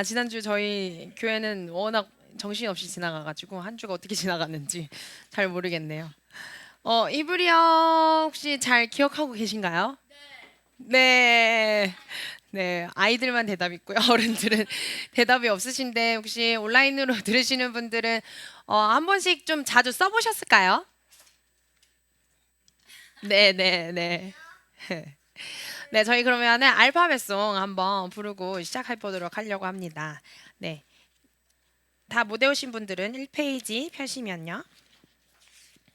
지난주 저희 교회는 워낙 정신없이 지나가가지고 한 주가 어떻게 지나갔는지 잘 모르겠네요. 이브리어 혹시 잘 기억하고 계신가요? 네. 네, 아이들만 대답 있고요. 어른들은 대답이 없으신데 혹시 온라인으로 들으시는 분들은 한 번씩 좀 자주 써보셨을까요? 네, 네, 네. 네, 저희 그러면은 알파벳송 한번 부르고 시작해 보도록 하려고 합니다. 네, 다 못 외우신 분들은 1페이지 펴시면요.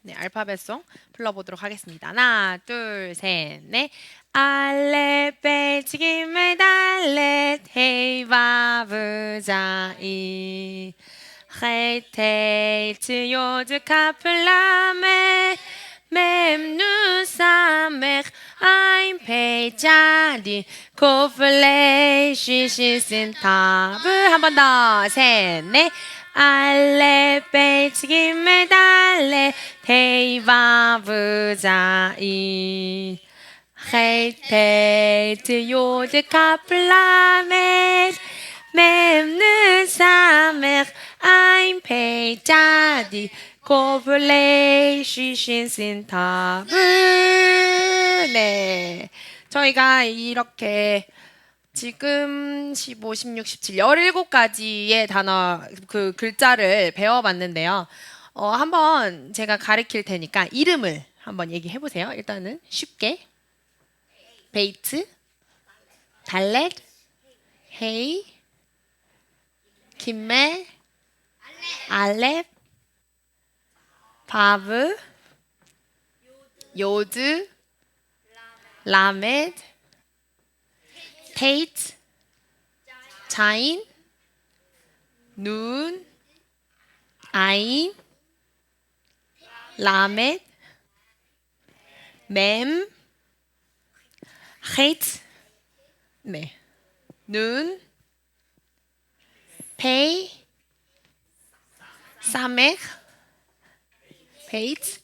네, 알파벳송 불러보도록 하겠습니다. 하나, 둘, 셋, 넷. 알렛, 베, 지김을 달렛, 헤이, 바브, 자이. 헤이테이트, 요드, 카플라메, 맴, 누, 사메, 아임, 페이, 자리, 코플레이, 쉬시, 신, 타브. 한 번 더, 셋, 넷. 알레 베치김을 달래 테이바브자이 헤이테이트 요드 카플라메 맴는 사메 아임 페이자디 코블레이 쉬신 신타브. 네, 저희가 이렇게 지금 15, 16, 17, 17가지의 단어 그 글자를 배워봤는데요. 한번 제가 가르칠 테니까 이름을 한번 얘기해 보세요. 일단은 쉽게 베이트, 달렛, 헤이, 김매, 알렙, 바브, 요드, 라메드, 테이트, 자인, 눈, 아인, 라멧, 맴, 헤이트, 네, 눈, 페이, 사멕, 베이트,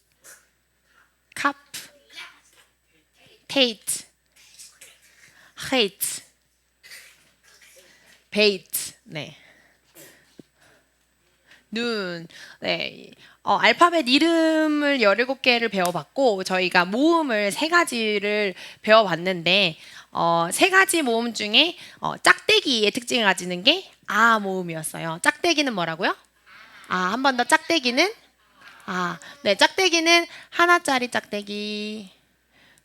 카프, 테이트, 헤이트, 베이트, 네. 눈, 네. 알파벳 이름을 17개를 배워봤고, 저희가 모음을 3가지를 배워봤는데, 3가지 모음 중에 짝대기의 특징을 가지는 게 모음이었어요. 짝대기는 뭐라고요? 한 번 더 짝대기는? 네, 짝대기는 하나짜리 짝대기,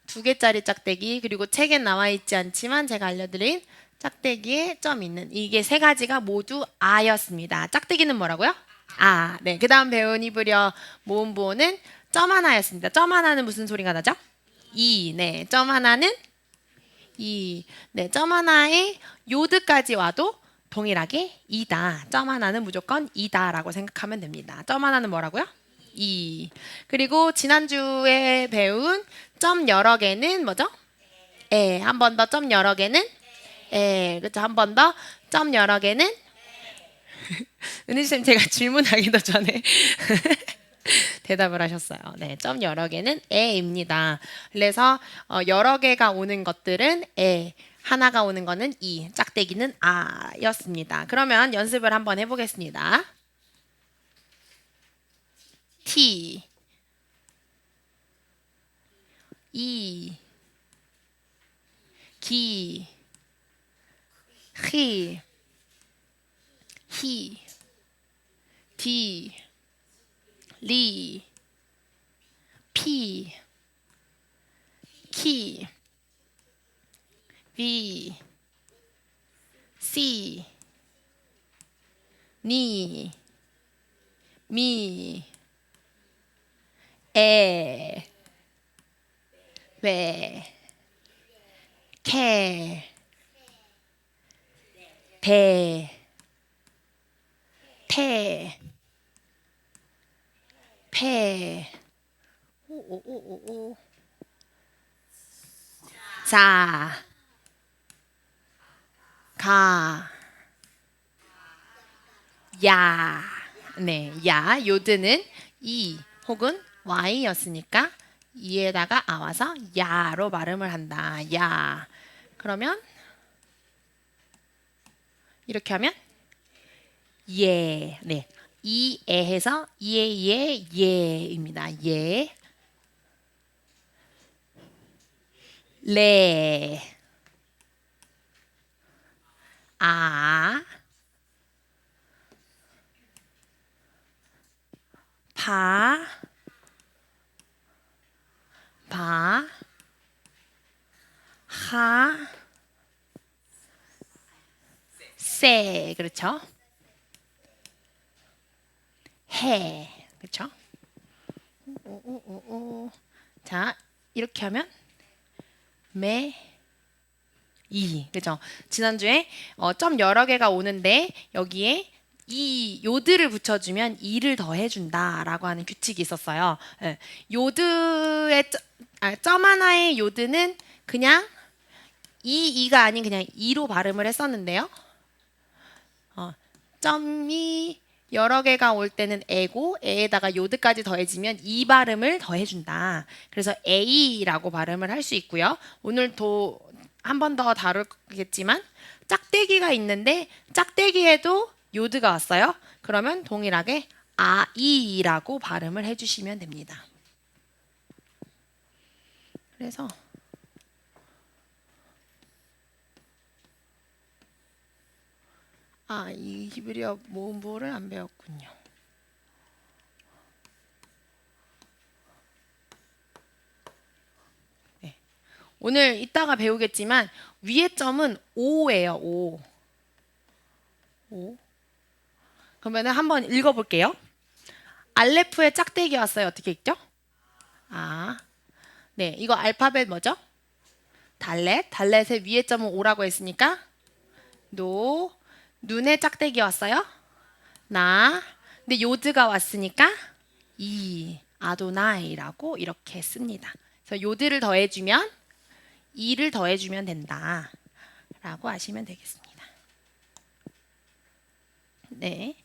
2개짜리 짝대기, 그리고 책에 나와 있지 않지만 제가 알려드린 짝대기에 점 있는 이게 3가지가 모두 아였습니다. 짝대기는 뭐라고요? 네. 그 다음 배운 이브리어 모음 보호는 점 하나였습니다. 점 하나는 무슨 소리가 나죠? 이. 네. 점 하나는 이. 네. 점 하나에 요드까지 와도 동일하게 이다. 점 하나는 무조건 이다라고 생각하면 됩니다. 점 하나는 뭐라고요? 이. 그리고 지난주에 배운 점 여러 개는 뭐죠? 한 번 더 점 여러 개는 그렇죠. 한 번 더 점 여러 개는 은희쌤 제가 질문하기도 전에 대답을 하셨어요. 네, 점 여러 개는 에입니다. 그래서 여러 개가 오는 것들은 에, 하나가 오는 거는 이, 짝대기는 아였습니다. 그러면 연습을 한번 해보겠습니다. T, 이, 기, 히, 히, 디, 리, 피, 키, 비, 시, 니, 미, 에, 왜, 캐, 대, 태, 패, 오오오오오, 자, 가, 야. 네, 야. 요드는 이 혹은 y였으니까 이에다가 와서 야로 발음을 한다. 야. 그러면 이렇게 하면 예. 네. 이에해서 예예 예입니다. 예. 레. 아. 바. 바. 하. 세. 그렇죠? 해. 그렇죠? 오오오오. 자, 이렇게 하면 매. 이. 그죠? 지난주에 점 여러 개가 오는데 여기에 이 요드를 붙여주면 이를 더해준다라고 하는 규칙이 있었어요. 예. 요드의 점 하나의 요드는 그냥 이가 아닌 그냥 이로 발음을 했었는데요. 점이 여러 개가 올 때는 에고 에에다가 요드까지 더해지면 이 발음을 더해준다. 그래서 A라고 발음을 할 수 있고요. 오늘도 한 번 더 다루겠지만 짝대기가 있는데 짝대기에도 요드가 왔어요. 그러면 동일하게 아이라고 발음을 해주시면 됩니다. 그래서 이 히브리어 모음보를 안 배웠군요. 네. 오늘 이따가 배우겠지만 위에 점은 5예요. 5. 5. 그러면 한번 읽어볼게요. 알레프에 짝대기 왔어요. 어떻게 읽죠? 네, 이거 알파벳 뭐죠? 달렛. 달렛의 위에 점은 5라고 했으니까 노. 눈에 짝대기 왔어요? 나. 근데 요드가 왔으니까 이. 아도나이라고 이렇게 씁니다. 그래서 요드를 더해주면 이를 더해주면 된다 라고 하시면 되겠습니다. 네,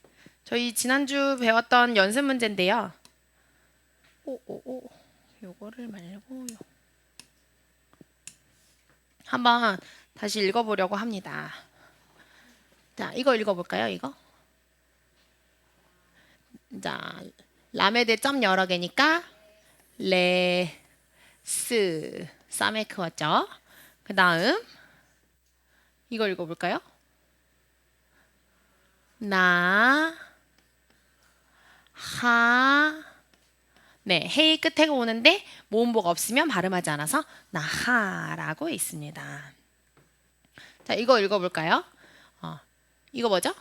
저희 지난주 배웠던 연습 문제인데요. 요거를 말고 한번 다시 읽어보려고 합니다. 자, 이거 읽어볼까요? 이거. 자, 라메드 점 여러 개니까 레, 스, 사메크 왔죠? 그 다음 이거 읽어볼까요? 나, 하. 네, 헤이 끝에 오는데 모음보가 없으면 발음하지 않아서 나하라고 있습니다. 자, 이거 읽어볼까요? 이거 뭐죠?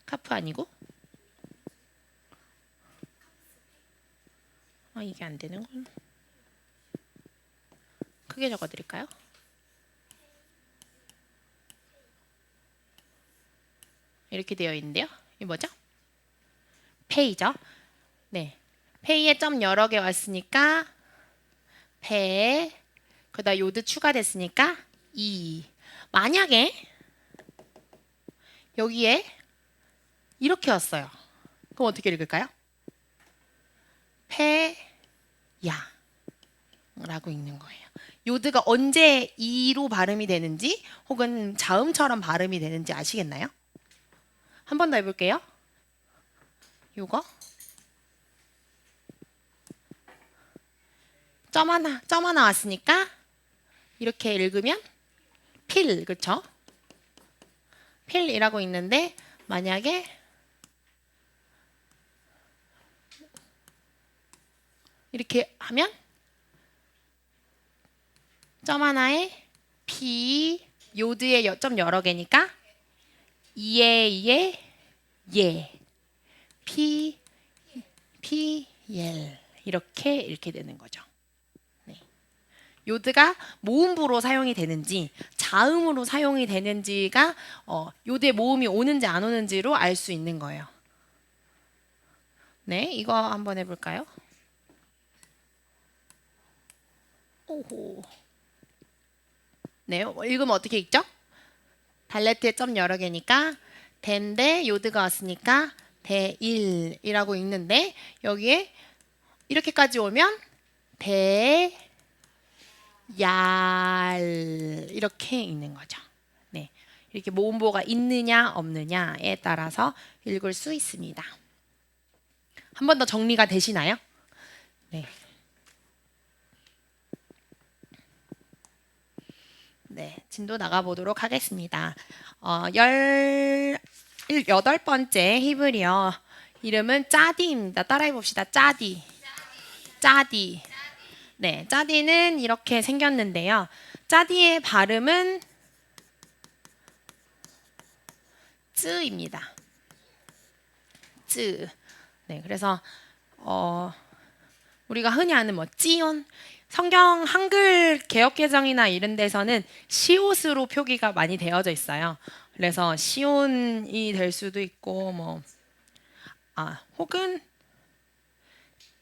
카프 아니고? 이게 안 되는군. 크게 적어드릴까요? 이렇게 되어 있는데요. 이게 뭐죠? 페이죠. 네, 페이에 점 여러 개 왔으니까 페. 그다음 요드 추가됐으니까 이. 만약에 여기에 이렇게 왔어요. 그럼 어떻게 읽을까요? 페야 라고 읽는 거예요. 요드가 언제 이로 발음이 되는지 혹은 자음처럼 발음이 되는지 아시겠나요? 한 번 더 해볼게요. 요거 점 하나 왔으니까 이렇게 읽으면 필. 그렇죠? 필이라고 읽는데 만약에 이렇게 하면 점 하나에 피. 요드의 점 여러 개니까 예 피 엘 이렇게 되는 거죠. 네. 요드가 모음부로 사용이 되는지 자음으로 사용이 되는지가 요드의 모음이 오는지 안 오는지로 알 수 있는 거예요. 네, 이거 한번 해볼까요? 오호. 네, 읽으면 어떻게 읽죠? 달레트에 점 여러 개니까 대인데 요드가 왔으니까 대일이라고 읽는데 여기에 이렇게까지 오면 대 얄 이렇게 읽는 거죠. 네, 이렇게 모음보가 있느냐 없느냐에 따라서 읽을 수 있습니다. 한 번 더 정리가 되시나요? 네. 네, 진도 나가보도록 하겠습니다. 18번째 히브리어 이름은 짜디입니다. 따라해 봅시다. 짜디. 짜디. 네, 짜디는 이렇게 생겼는데요. 짜디의 발음은 쯔입니다. 쯔. 네, 그래서 우리가 흔히 아는 뭐 찌온 성경 한글 개역 개정이나 이런 데서는 시옷으로 표기가 많이 되어져 있어요. 그래서 시온이 될 수도 있고 뭐 혹은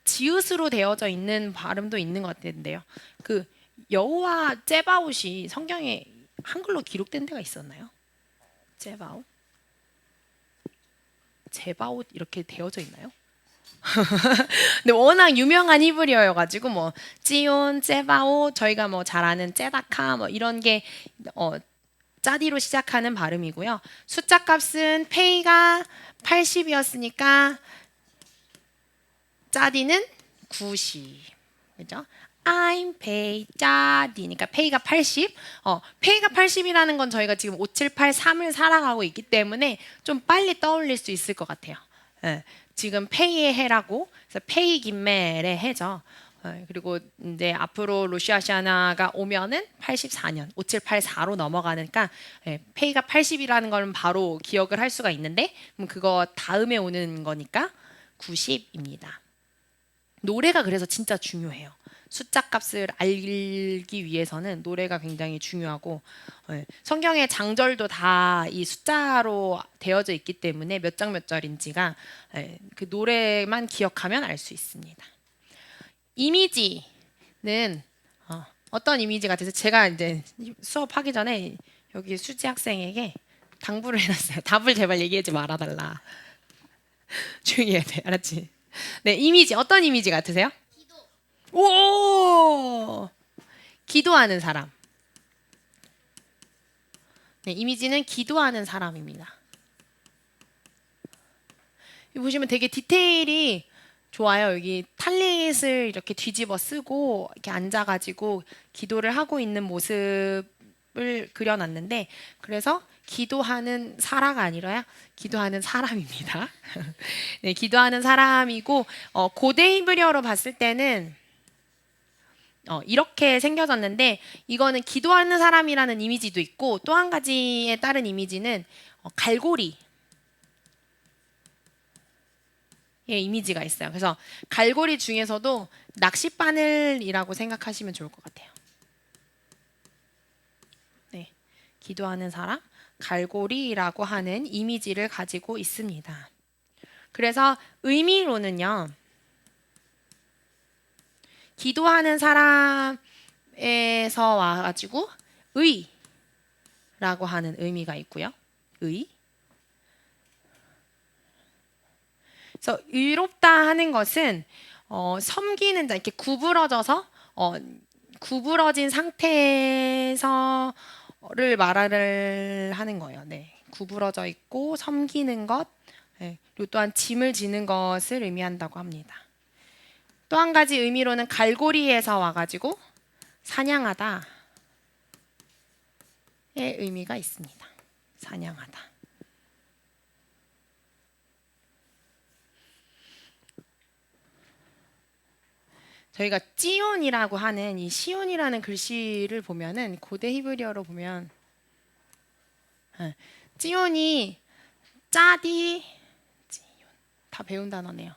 지읒으로 되어져 있는 발음도 있는 것 같은데요. 그 여호와 제바옷이 성경에 한글로 기록된 데가 있었나요? 제바옷? 제바옷 이렇게 되어져 있나요? 근데 워낙 유명한 히브리어여가지고 뭐 찌온, 제바오, 저희가 뭐 잘 아는 제다카 뭐 이런 게 짜디로 시작하는 발음이고요. 숫자 값은 페이가 80이었으니까 짜디는 90. 그죠? I'm pay 짜디니까 페이가 80. 페이가 80이라는 건 저희가 지금 5783을 살아가고 있기 때문에 좀 빨리 떠올릴 수 있을 것 같아요. 네. 지금 페이의 해라고 그래서 페이 김멜의 해죠. 그리고 이제 앞으로 로시아시아나가 오면은 84년 5784로 넘어가니까 페이가 80이라는 걸 바로 기억을 할 수가 있는데 그럼 그거 다음에 오는 거니까 90입니다. 노래가 그래서 진짜 중요해요. 숫자 값을 알기 위해서는 노래가 굉장히 중요하고 성경의 장절도 다 이 숫자로 되어져 있기 때문에 몇 장 몇 절인지가 그 노래만 기억하면 알 수 있습니다. 이미지는 어떤 이미지 같아서 제가 이제 수업하기 전에 여기 수지 학생에게 당부를 해놨어요. 답을 제발 얘기하지 말아달라. 조용히 해야 돼. 알았지? 네, 이미지 어떤 이미지 같으세요? 오! 기도하는 사람. 네, 이미지는 기도하는 사람입니다. 여기 보시면 되게 디테일이 좋아요. 여기 탈릿을 이렇게 뒤집어 쓰고 이렇게 앉아가지고 기도를 하고 있는 모습을 그려놨는데 그래서 기도하는 사라가 아니라 기도하는 사람입니다. 네, 기도하는 사람이고 고대 히브리어로 봤을 때는 이렇게 생겨졌는데 이거는 기도하는 사람이라는 이미지도 있고 또 한 가지에 따른 이미지는 갈고리 의 이미지가 있어요. 그래서 갈고리 중에서도 낚싯바늘이라고 생각하시면 좋을 것 같아요. 네, 기도하는 사람 갈고리라고 하는 이미지를 가지고 있습니다. 그래서 의미로는요. 기도하는 사람에서 와가지고 의라고 하는 의미가 있고요. 의. 그래서 의롭다 하는 것은 섬기는 자 이렇게 구부러져서 구부러진 상태에서를 말을 하는 거예요. 네, 구부러져 있고 섬기는 것, 네, 그리고 또한 짐을 지는 것을 의미한다고 합니다. 또 한 가지 의미로는 갈고리에서 와가지고 사냥하다의 의미가 있습니다. 사냥하다. 저희가 찌온이라고 하는 이 시온이라는 글씨를 보면은 고대 히브리어로 보면 찌온이 짜디 찌온 다 배운 단어네요.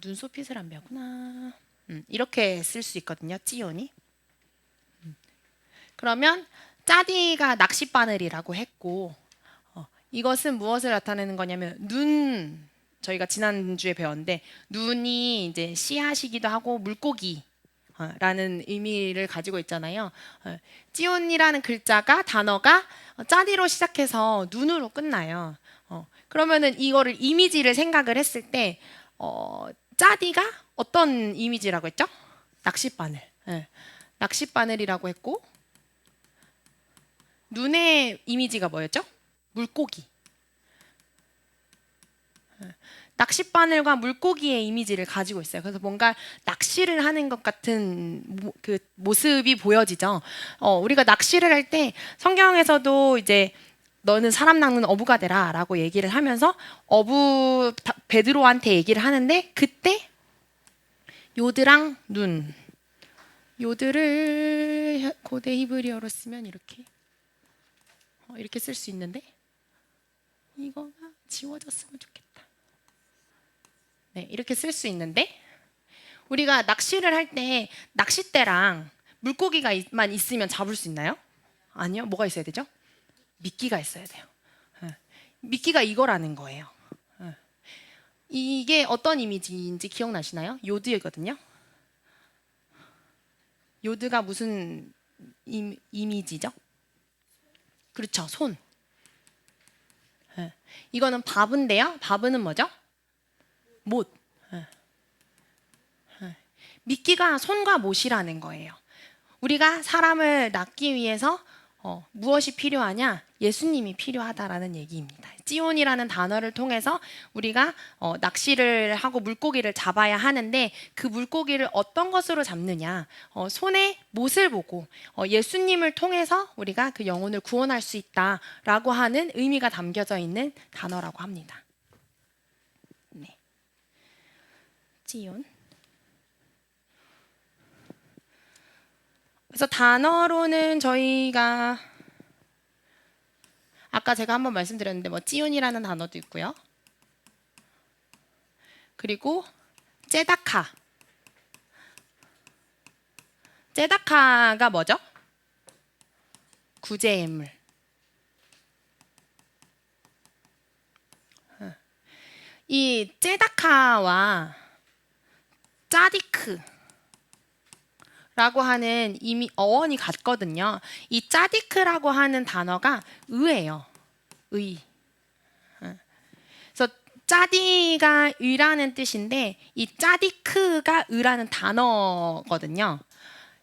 눈썹핏을 안 배웠구나. 이렇게 쓸 수 있거든요. 찌온이. 그러면 짜디가 낚싯바늘이라고 했고 이것은 무엇을 나타내는 거냐면 눈 저희가 지난주에 배웠는데 눈이 이제 씨앗이기도 하고 물고기 라는 의미를 가지고 있잖아요. 찌온이라는 글자가 단어가 짜디로 시작해서 눈으로 끝나요. 그러면은 이거를 이미지를 생각을 했을 때 짜디가 어떤 이미지라고 했죠? 낚싯바늘. 예. 낚싯바늘이라고 했고 눈의 이미지가 뭐였죠? 물고기. 낚싯바늘과 물고기의 이미지를 가지고 있어요. 그래서 뭔가 낚시를 하는 것 같은 그 모습이 보여지죠. 우리가 낚시를 할 때 성경에서도 이제 너는 사람 낚는 어부가 되라라고 얘기를 하면서 어부 베드로한테 얘기를 하는데 그때 요드랑 눈 요드를 고대 히브리어로 쓰면 이렇게 쓸 수 있는데 이거가 지워졌으면 좋겠다. 네, 이렇게 쓸 수 있는데 우리가 낚시를 할 때 낚싯대랑 물고기가만 있으면 잡을 수 있나요? 아니요. 뭐가 있어야 되죠? 미끼가 있어야 돼요. 미끼가 이거라는 거예요. 이게 어떤 이미지인지 기억나시나요? 요드거든요. 요드가 무슨 이미지죠? 그렇죠. 손. 이거는 바브인데요. 바브는 뭐죠? 못. 미끼가 손과 못이라는 거예요. 우리가 사람을 낳기 위해서 무엇이 필요하냐? 예수님이 필요하다라는 얘기입니다. 찌온이라는 단어를 통해서 우리가 낚시를 하고 물고기를 잡아야 하는데 그 물고기를 어떤 것으로 잡느냐? 손에 못을 보고 예수님을 통해서 우리가 그 영혼을 구원할 수 있다라고 하는 의미가 담겨져 있는 단어라고 합니다. 네. 찌온. 그래서 단어로는 저희가 아까 제가 한번 말씀드렸는데 뭐 찌온이라는 단어도 있고요. 그리고 째다카. 째다카가 뭐죠? 구제의 물. 이 째다카와 짜디크 라고 하는 이미 어원이 같거든요. 이 짜디크라고 하는 단어가 의예요. 의. 그래서 짜디가 의라는 뜻인데 이 짜디크가 의라는 단어거든요.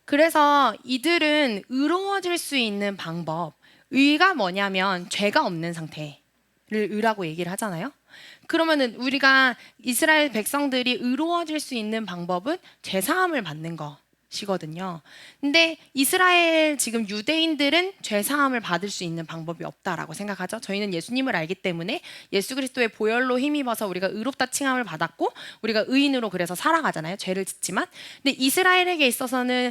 그래서 이들은 의로워질 수 있는 방법. 의가 뭐냐면 죄가 없는 상태를 의라고 얘기를 하잖아요. 그러면은 우리가 이스라엘 백성들이 의로워질 수 있는 방법은 죄 사함을 받는 거. 시거든요. 근데 이스라엘 지금 유대인들은 죄 사함을 받을 수 있는 방법이 없다라고 생각하죠. 저희는 예수님을 알기 때문에 예수 그리스도의 보혈로 힘입어서 우리가 의롭다 칭함을 받았고 우리가 의인으로 그래서 살아가잖아요. 죄를 짓지만. 근데 이스라엘에게 있어서는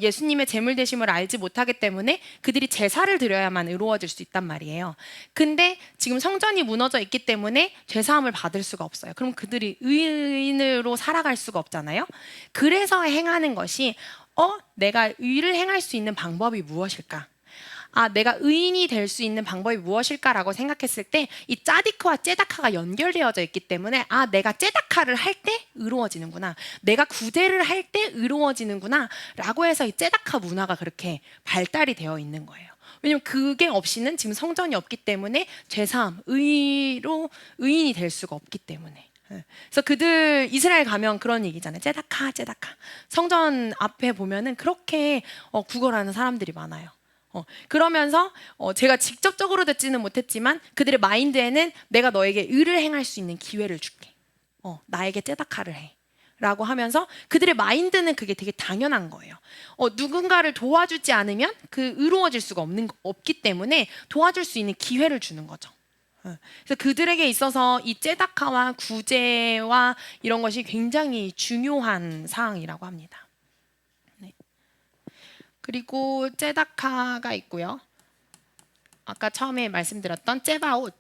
예수님의 제물 되심을 알지 못하기 때문에 그들이 제사를 드려야만 의로워질 수 있단 말이에요. 근데 지금 성전이 무너져 있기 때문에 죄 사함을 받을 수가 없어요. 그럼 그들이 의인으로 살아갈 수가 없잖아요. 그래서 행하는 것이 내가 의를 행할 수 있는 방법이 무엇일까? 내가 의인이 될 수 있는 방법이 무엇일까라고 생각했을 때 이 짜디크와 째다카가 연결되어져 있기 때문에 내가 째다카를 할 때 의로워지는구나. 내가 구제를 할 때 의로워지는구나. 라고 해서 이 째다카 문화가 그렇게 발달이 되어 있는 거예요. 왜냐면 그게 없이는 지금 성전이 없기 때문에 죄사함, 의로 의인이 될 수가 없기 때문에. 그래서 그들 이스라엘 가면 그런 얘기잖아요. 째다카, 째다카. 성전 앞에 보면은 그렇게 구걸하는 사람들이 많아요. 그러면서 제가 직접적으로 듣지는 못했지만 그들의 마인드에는 내가 너에게 의를 행할 수 있는 기회를 줄게. 나에게 째다카를 해. 라고 하면서 그들의 마인드는 그게 되게 당연한 거예요. 누군가를 도와주지 않으면 그 의로워질 수가 없기 때문에 도와줄 수 있는 기회를 주는 거죠. 그래서 그들에게 있어서 이 째다카와 구제와 이런 것이 굉장히 중요한 사항이라고 합니다. 네. 그리고 째다카가 있고요. 아까 처음에 말씀드렸던 째바옷.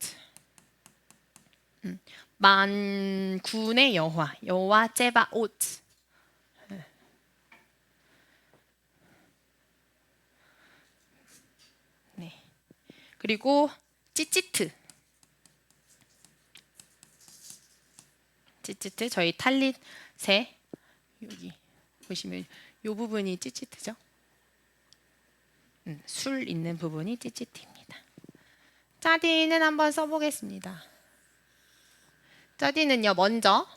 만군의 여호와 째바옷. 네. 그리고 찌찌트. 찌찌트 저희 탈릿의 여기 보시면 이 부분이 찌찌트죠. 술 있는 부분이 찌찌트입니다. 짜디는 한번 써보겠습니다. 짜디는요 먼저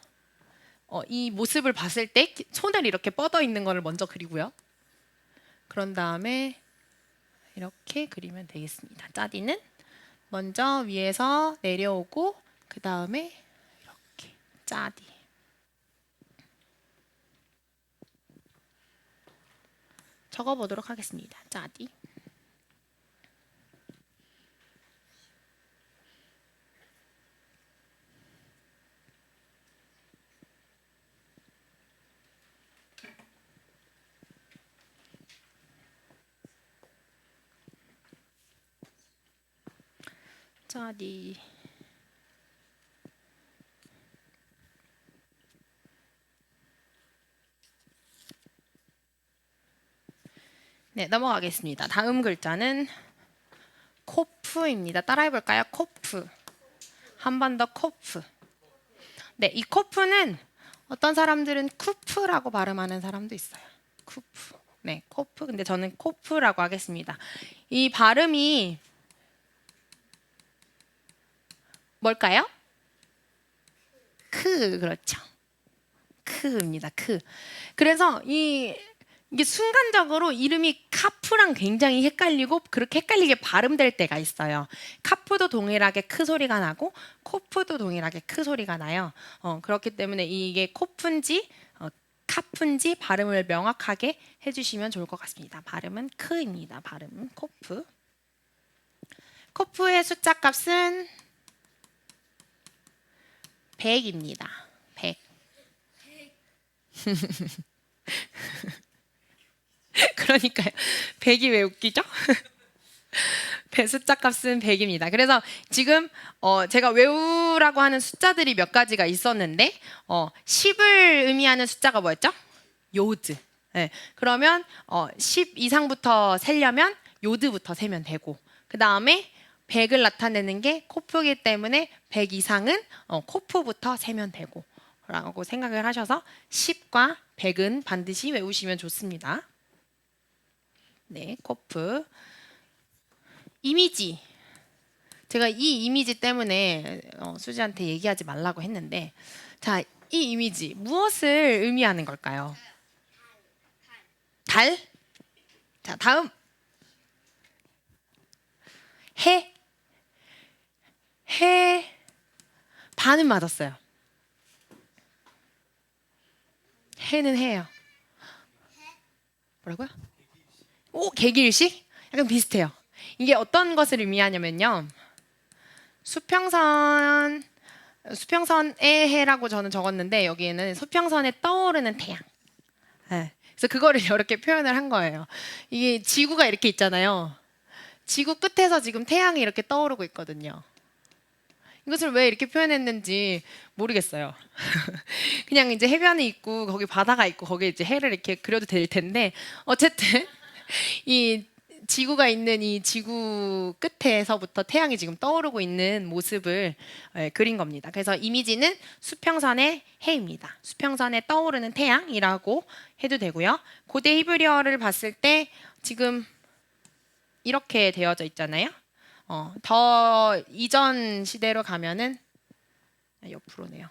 이 모습을 봤을 때 손을 이렇게 뻗어 있는 거를 먼저 그리고요. 그런 다음에 이렇게 그리면 되겠습니다. 짜디는 먼저 위에서 내려오고 그 다음에 이렇게 짜디. 적어보도록 하겠습니다. 짜디. 짜디. 네, 넘어가겠습니다. 다음 글자는 코프입니다. 따라해볼까요? 코프. 한 번 더 코프. 네, 이 코프는 어떤 사람들은 쿠프라고 발음하는 사람도 있어요. 쿠프. 네, 코프. 근데 저는 코프라고 하겠습니다. 이 발음이 뭘까요? 그렇죠. 크입니다. 그래서 이게 순간적으로 이름이 카프랑 굉장히 헷갈리고 그렇게 헷갈리게 발음될 때가 있어요. 카프도 동일하게 크 소리가 나고 코프도 동일하게 크 소리가 나요. 그렇기 때문에 이게 코프인지 카프인지 발음을 명확하게 해주시면 좋을 것 같습니다. 발음은 크입니다. 발음은 코프. 코프의 숫자 값은 100입니다. 100. 그러니까요. 100이 왜 웃기죠? 배 숫자 값은 100입니다. 그래서 지금 제가 외우라고 하는 숫자들이 몇 가지가 있었는데 10을 의미하는 숫자가 뭐였죠? 요드. 네. 그러면 10 이상부터 세려면 요드부터 세면 되고 그 다음에 100을 나타내는 게 코프이기 때문에 100 이상은 코프부터 세면 되고 라고 생각을 하셔서 10과 100은 반드시 외우시면 좋습니다. 네, 코프. 이미지. 제가 이 이미지 때문에 수지한테 얘기하지 말라고 했는데 자, 이 이미지 무엇을 의미하는 걸까요? 달? 자, 다음. 해. 해. 반은 맞았어요. 해는 해요. 뭐라고요? 오, 개기일식? 약간 비슷해요. 이게 어떤 것을 의미하냐면요. 수평선의 해라고 저는 적었는데 여기에는 수평선에 떠오르는 태양. 네. 그래서 그거를 이렇게 표현을 한 거예요. 이게 지구가 이렇게 있잖아요. 지구 끝에서 지금 태양이 이렇게 떠오르고 있거든요. 이것을 왜 이렇게 표현했는지 모르겠어요. 그냥 이제 해변이 있고 거기 바다가 있고 거기에 이제 해를 이렇게 그려도 될 텐데 어쨌든 이 지구가 있는 이 지구 끝에서부터 태양이 지금 떠오르고 있는 모습을 그린 겁니다. 그래서 이미지는 수평선의 해입니다. 수평선에 떠오르는 태양이라고 해도 되고요. 고대 히브리어를 봤을 때 지금 이렇게 되어져 있잖아요. 더 이전 시대로 가면은 옆으로네요.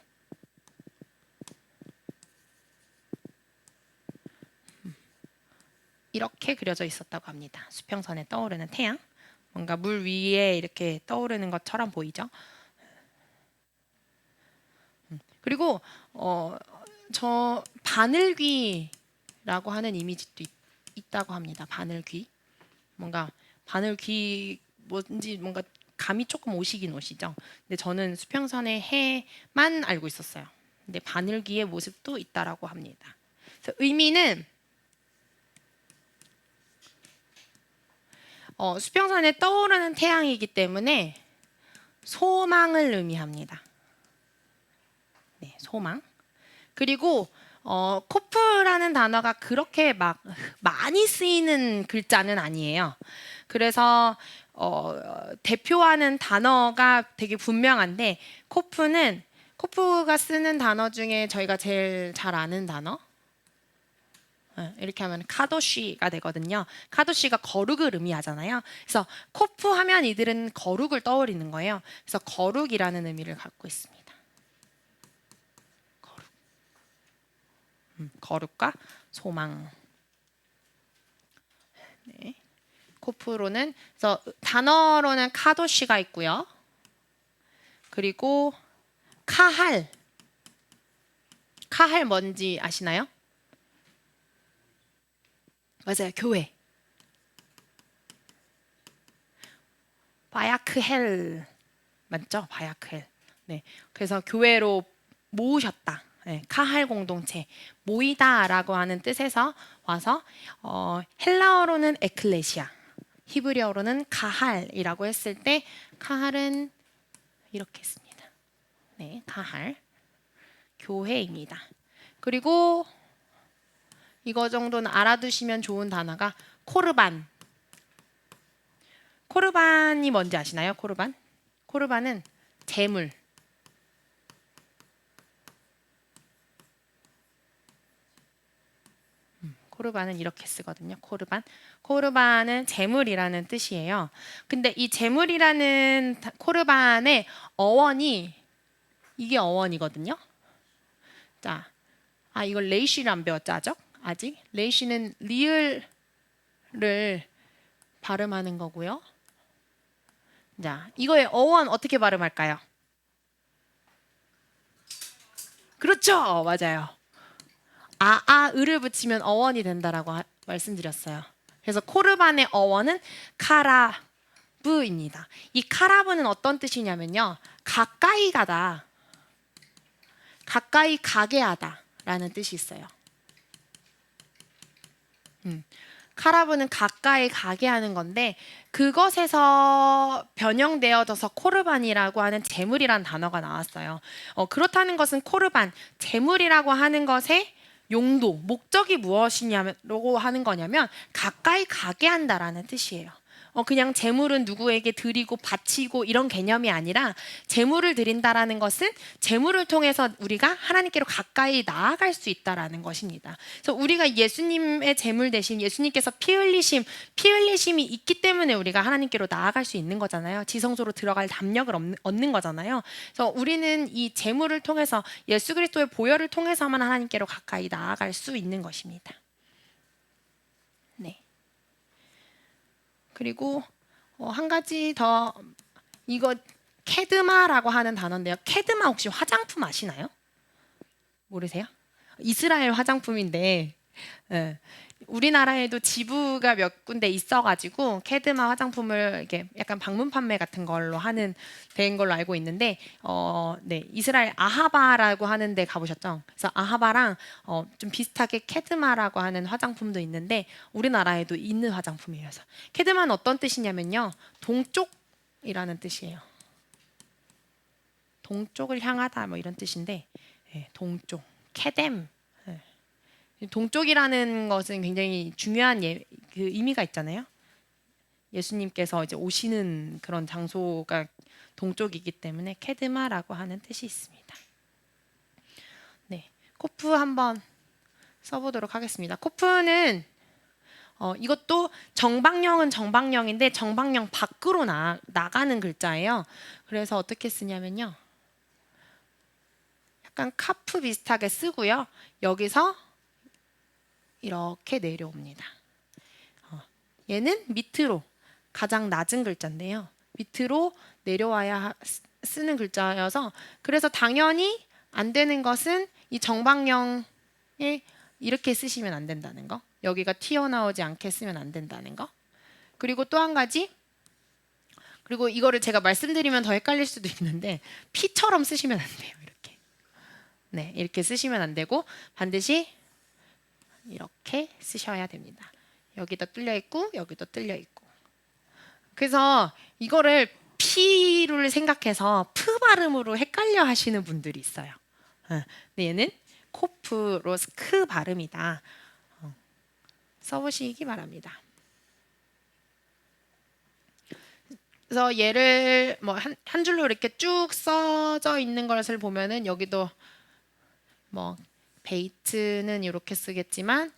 이렇게 그려져 있었다고 합니다. 수평선에 떠오르는 태양. 뭔가 물 위에 이렇게 떠오르는 것처럼 보이죠. 그리고 저 바늘귀라고 하는 이미지도 있다고 합니다. 바늘귀. 뭔가 바늘귀 뭔지 뭔가 감이 조금 오시긴 오시죠. 근데 저는 수평선의 해만 알고 있었어요. 근데 바늘귀의 모습도 있다라고 합니다. 그래서 의미는 수평선에 떠오르는 태양이기 때문에 소망을 의미합니다. 네, 소망. 그리고 코프라는 단어가 그렇게 막 많이 쓰이는 글자는 아니에요. 그래서 대표하는 단어가 되게 분명한데 코프가 쓰는 단어 중에 저희가 제일 잘 아는 단어 이렇게 하면 카도시가 되거든요. 카도시가 거룩을 의미하잖아요. 그래서 코프 하면 이들은 거룩을 떠올리는 거예요. 그래서 거룩이라는 의미를 갖고 있습니다. 거룩. 거룩과 소망. 네. 코프로는 그래서 단어로는 카도시가 있고요. 그리고 카할. 카할 뭔지 아시나요? 맞아요. 교회. 바야크헬. 맞죠? 바야크헬. 네. 그래서 교회로 모으셨다. 네, 카할 공동체 모이다라고 하는 뜻에서 와서 헬라어로는 에클레시아, 히브리어로는 카할이라고 했을 때 카할은 이렇게 씁니다. 네, 카할 교회입니다. 그리고 이거 정도는 알아두시면 좋은 단어가 코르반. 코르반이 뭔지 아시나요? 코르반? 코르반은 제물. 코르반은 이렇게 쓰거든요. 코르반. 코르반은 제물이라는 뜻이에요. 근데 이 제물이라는 코르반의 어원이 이게 어원이거든요. 자, 이걸 레이시를 안 배웠죠, 아직? 레이시는 리을을 발음하는 거고요. 자, 이거의 어원 어떻게 발음할까요? 그렇죠, 맞아요. 을을 붙이면 어원이 된다라고 말씀드렸어요. 그래서 코르반의 어원은 카라브입니다. 이 카라브는 어떤 뜻이냐면요. 가까이 가다, 가까이 가게 하다라는 뜻이 있어요. 카라브는 가까이 가게 하는 건데 그것에서 변형되어져서 코르반이라고 하는 제물이란 단어가 나왔어요. 그렇다는 것은 코르반, 제물이라고 하는 것의 용도, 목적이 무엇이냐고 하는 거냐면 가까이 가게 한다라는 뜻이에요. 그냥 제물은 누구에게 드리고 바치고 이런 개념이 아니라 제물을 드린다라는 것은 제물을 통해서 우리가 하나님께로 가까이 나아갈 수 있다라는 것입니다. 그래서 우리가 예수님의 제물 대신 예수님께서 피 흘리심이 있기 때문에 우리가 하나님께로 나아갈 수 있는 거잖아요. 지성소로 들어갈 담력을 얻는 거잖아요. 그래서 우리는 이 제물을 통해서 예수 그리스도의 보혈을 통해서만 하나님께로 가까이 나아갈 수 있는 것입니다. 네. 그리고 한 가지 더 이거 케드마라고 하는 단어인데요. 케드마 혹시 화장품 아시나요? 모르세요? 이스라엘 화장품인데 우리나라에도 지부가 몇 군데 있어가지고 캐드마 화장품을 이렇게 약간 방문 판매 같은 걸로 하는 데인 걸로 알고 있는데, 네, 이스라엘 아하바라고 하는 데 가보셨죠? 그래서 아하바랑 좀 비슷하게 캐드마라고 하는 화장품도 있는데 우리나라에도 있는 화장품이에요. 캐드마는 어떤 뜻이냐면요, 동쪽이라는 뜻이에요. 동쪽을 향하다 뭐 이런 뜻인데, 네, 동쪽, 캐뎀. 동쪽이라는 것은 굉장히 중요한 그 의미가 있잖아요. 예수님께서 이제 오시는 그런 장소가 동쪽이기 때문에 케드마라고 하는 뜻이 있습니다. 네, 코프 한번 써보도록 하겠습니다. 코프는 이것도 정방형은 정방형인데 정방형 밖으로 나가는 글자예요. 그래서 어떻게 쓰냐면요, 약간 카프 비슷하게 쓰고요. 여기서 이렇게 내려옵니다. 얘는 밑으로 가장 낮은 글자인데요. 밑으로 내려와야 쓰는 글자여서 그래서 당연히 안 되는 것은 이 정방형에 이렇게 쓰시면 안 된다는 거. 여기가 튀어나오지 않게 쓰면 안 된다는 거. 그리고 또 한 가지. 그리고 이거를 제가 말씀드리면 더 헷갈릴 수도 있는데 피처럼 쓰시면 안 돼요. 이렇게. 네, 이렇게 쓰시면 안 되고 반드시 이렇게 쓰셔야 됩니다. 여기도 뚫려 있고 여기도 뚫려 있고. 그래서 이거를 피를 생각해서 프 발음으로 헷갈려 하시는 분들이 있어요. 근데 얘는 코프로 크 발음이다. 써보시기 바랍니다. 그래서 얘를 뭐 한 줄로 이렇게 쭉 써져 있는 것을 보면은 여기도 뭐 베이트는 이렇게 쓰겠지만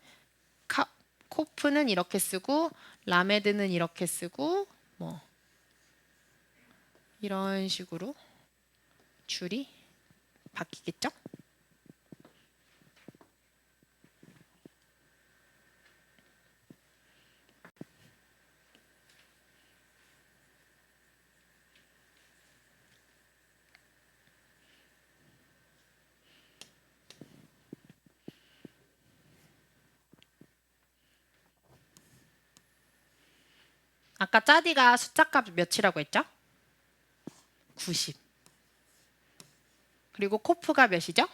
코프는 이렇게 쓰고 라메드는 이렇게 쓰고 뭐 이런 식으로 줄이 바뀌겠죠? 아까 짜디가 숫자값 몇이라고 했죠? 90. 그리고 코프가 몇이죠?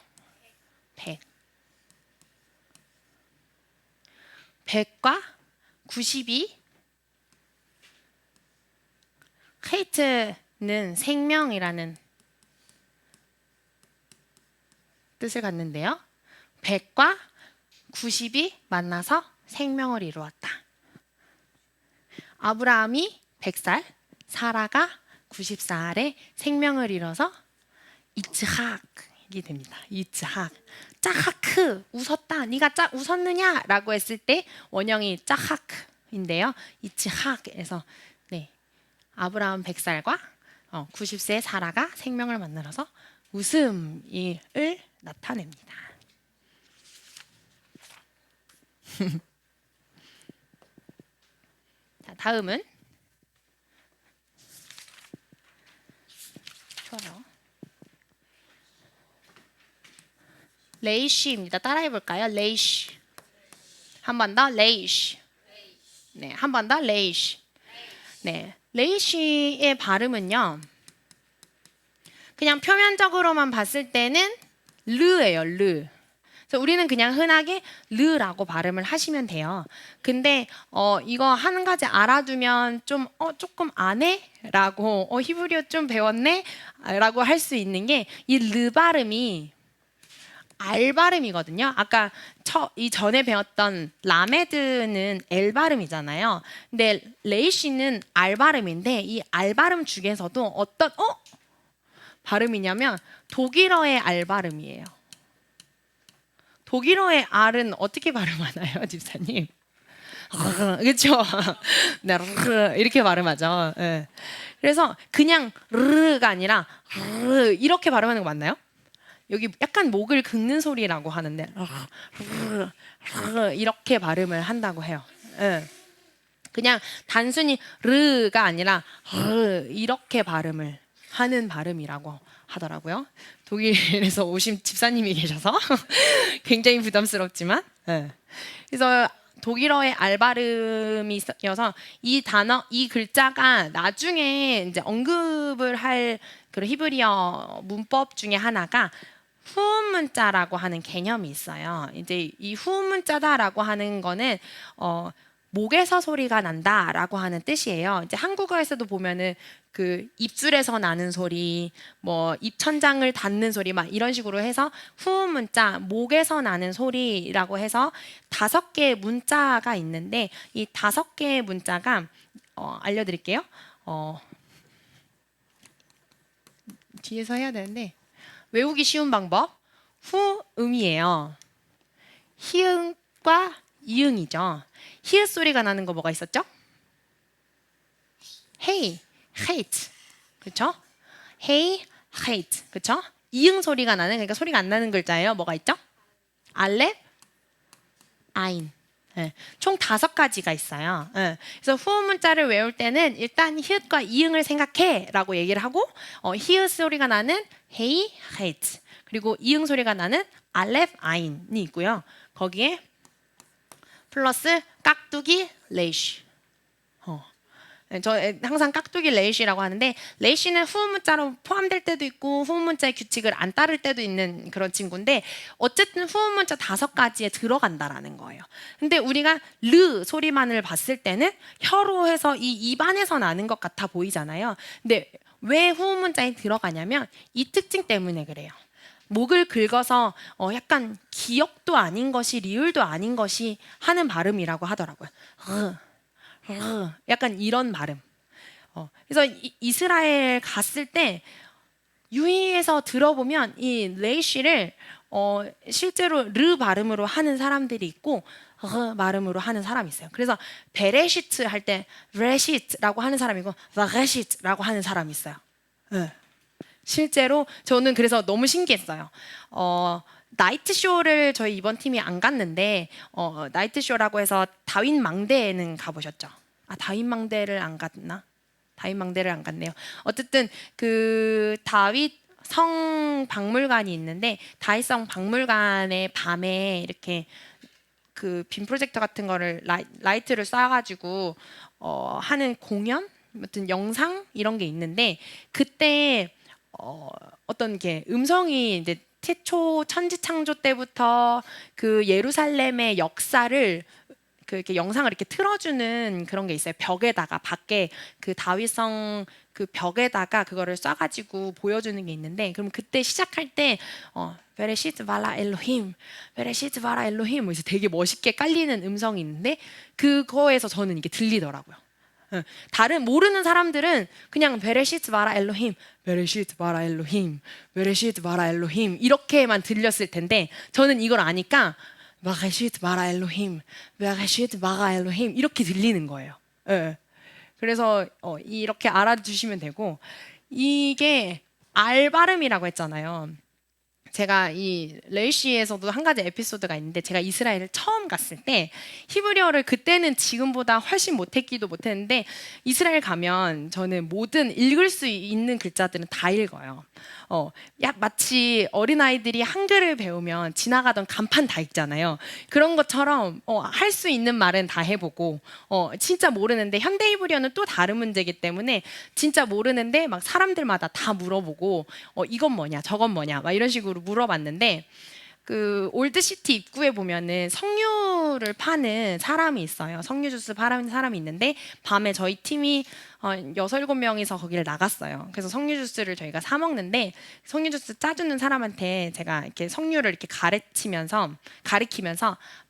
100. 100과 90이 헤이트는 생명이라는 뜻을 갖는데요. 100과 90이 만나서 생명을 이루었다. 아브라함이 100살, 사라가 90살에 생명을 이뤄서 이츠학이 됩니다. 이츠학. 짜하크, 웃었다. 네가 웃었느냐? 라고 했을 때 원형이 짜하크인데요. 이츠학에서 네, 아브라함 100살과 90세 사라가 생명을 만나서 웃음을 나타냅니다. 자, 다음은 좋아요. 레이시입니다. 따라해볼까요? 레이시. 한 번 더 레이시. 네, 한 번 더 레이시. 네, 레이시의 발음은요. 그냥 표면적으로만 봤을 때는 르예요. 르. 그래서 우리는 그냥 흔하게 르라고 발음을 하시면 돼요. 근데 이거 한 가지 알아두면 좀 조금 안 해? 라고 히브리어 좀 배웠네? 라고 할 수 있는 게 이 르 발음이 알 발음이거든요. 아까 이 전에 배웠던 라메드는 엘 발음이잖아요. 근데 레이시는 알 발음인데 이 알 발음 중에서도 어떤 발음이냐면 독일어의 알 발음이에요. 독일어의 R은 어떻게 발음하나요, 집사님? 그렇죠? 네, 이렇게 발음하죠. 네. 그래서 그냥 르가 아니라 이렇게 발음하는 거 맞나요? 여기 약간 목을 긁는 소리라고 하는데 이렇게 발음을 한다고 해요. 네. 그냥 단순히 르가 아니라 이렇게 발음을 하는 발음이라고 하더라고요. 독일에서 오신 집사님이 계셔서 굉장히 부담스럽지만 그래서 독일어의 알 발음이어서 이 단어, 이 글자가 나중에 이제 언급을 할 그런 히브리어 문법 중에 하나가 후음 문자라고 하는 개념이 있어요. 이제 이 후음 문자다라고 하는 거는 목에서 소리가 난다라고 하는 뜻이에요. 이제 한국어에서도 보면은 그 입술에서 나는 소리, 뭐 입천장을 닿는 소리, 막 이런 식으로 해서 후음 문자, 목에서 나는 소리라고 해서 5개의 문자가 있는데 이 5개의 문자가 알려드릴게요. 뒤에서 해야 되는데 외우기 쉬운 방법 후음이에요. 히읗과 이응이죠. 히읗 소리가 나는 거 뭐가 있었죠? Hey, hate, 그렇죠? Hey, hate, 그렇죠? 이응 소리가 나는, 그러니까 소리가 안 나는 글자예요. 뭐가 있죠? 알렙, 아인. 네, 총 5가지가 있어요. 네, 그래서 후음 문자를 외울 때는 일단 히읗과 이응을 생각해라고 얘기를 하고 히읗 소리가 나는 Hey, hate, 그리고 이응 소리가 나는 알렙, 아인이 있고요. 거기에 플러스 깍두기 레이시. 저 항상 깍두기 레이시라고 하는데 레이시는 후음 문자로 포함될 때도 있고 후음 문자의 규칙을 안 따를 때도 있는 그런 친구인데 어쨌든 후음 문자 5가지에 들어간다라는 거예요. 근데 우리가 르 소리만을 봤을 때는 혀로 해서 이 입안에서 나는 것 같아 보이잖아요. 근데 왜 후음 문자에 들어가냐면 이 특징 때문에 그래요. 목을 긁어서 약간 기역도 아닌 것이 리을도 아닌 것이 하는 발음이라고 하더라고요. 약간 이런 발음. 그래서 이스라엘 갔을 때 유희에서 들어보면 이 레이시를 실제로 르 발음으로 하는 사람들이 있고 발음으로 하는 사람이 있어요. 그래서 베레시트 할 때 레시트라고 하는 사람이고 레시트라고 하는 사람이 있어요. 실제로 저는 그래서 너무 신기했어요. 나이트 쇼를 저희 이번 팀이 안 갔는데 나이트 쇼라고 해서 다윗 망대에는 가보셨죠? 다윗 망대를 안 갔나? 다윗 망대를 안 갔네요. 어쨌든 그 다윗 성 박물관이 있는데 다윗 성 박물관에 밤에 이렇게 그 빔 프로젝터 같은 거를 라이트를 쏴가지고 하는 공연, 어떤 영상 이런 게 있는데 그때 어떤 게 음성이 이제 태초 천지창조 때부터 그 예루살렘의 역사를 이렇게 영상을 이렇게 틀어주는 그런 게 있어요. 벽에다가 밖에 그 다윗성 그 벽에다가 그거를 쏴가지고 보여주는 게 있는데 그럼 그때 시작할 때 베레시트 바라 엘로힘, 베레시트 바라 엘로힘 그래서 되게 멋있게 깔리는 음성이 있는데 그거에서 저는 이게 들리더라고요. 다른 모르는 사람들은 그냥 베레시트 바라 엘로힘, 베레시트 바라 엘로힘, 베레시트 바라 엘로힘 이렇게만 들렸을 텐데 저는 이걸 아니까 베레시트 바라 엘로힘, 베레시트 바라 엘로힘 이렇게 들리는 거예요. 예. 그래서 이렇게 알아두시면 되고 이게 알 발음이라고 했잖아요. 제가 이 레이시에서도 한 가지 에피소드가 있는데 제가 이스라엘을 처음 갔을 때 히브리어를 그때는 지금보다 훨씬 못했기도 못했는데 이스라엘 가면 저는 모든 읽을 수 있는 글자들은 다 읽어요. 마치 어린아이들이 한글을 배우면 지나가던 간판 다 읽잖아요. 그런 것처럼 할 수 있는 말은 다 해보고 진짜 모르는데 현대 히브리어는 또 다른 문제이기 때문에 진짜 모르는데 막 사람들마다 다 물어보고 이건 뭐냐 저건 뭐냐 막 이런 식으로 물어봤는데 그 올드시티 입구에 보면은 석류를 파는 사람이 있어요. 석류 주스 파는 사람이 있는데 밤에 저희 팀이 6-7명이서 거기를 나갔어요. 그래서 석류 주스를 저희가 사 먹는데 석류 주스 짜주는 사람한테 제가 이렇게 석류를 이렇게 가리키면서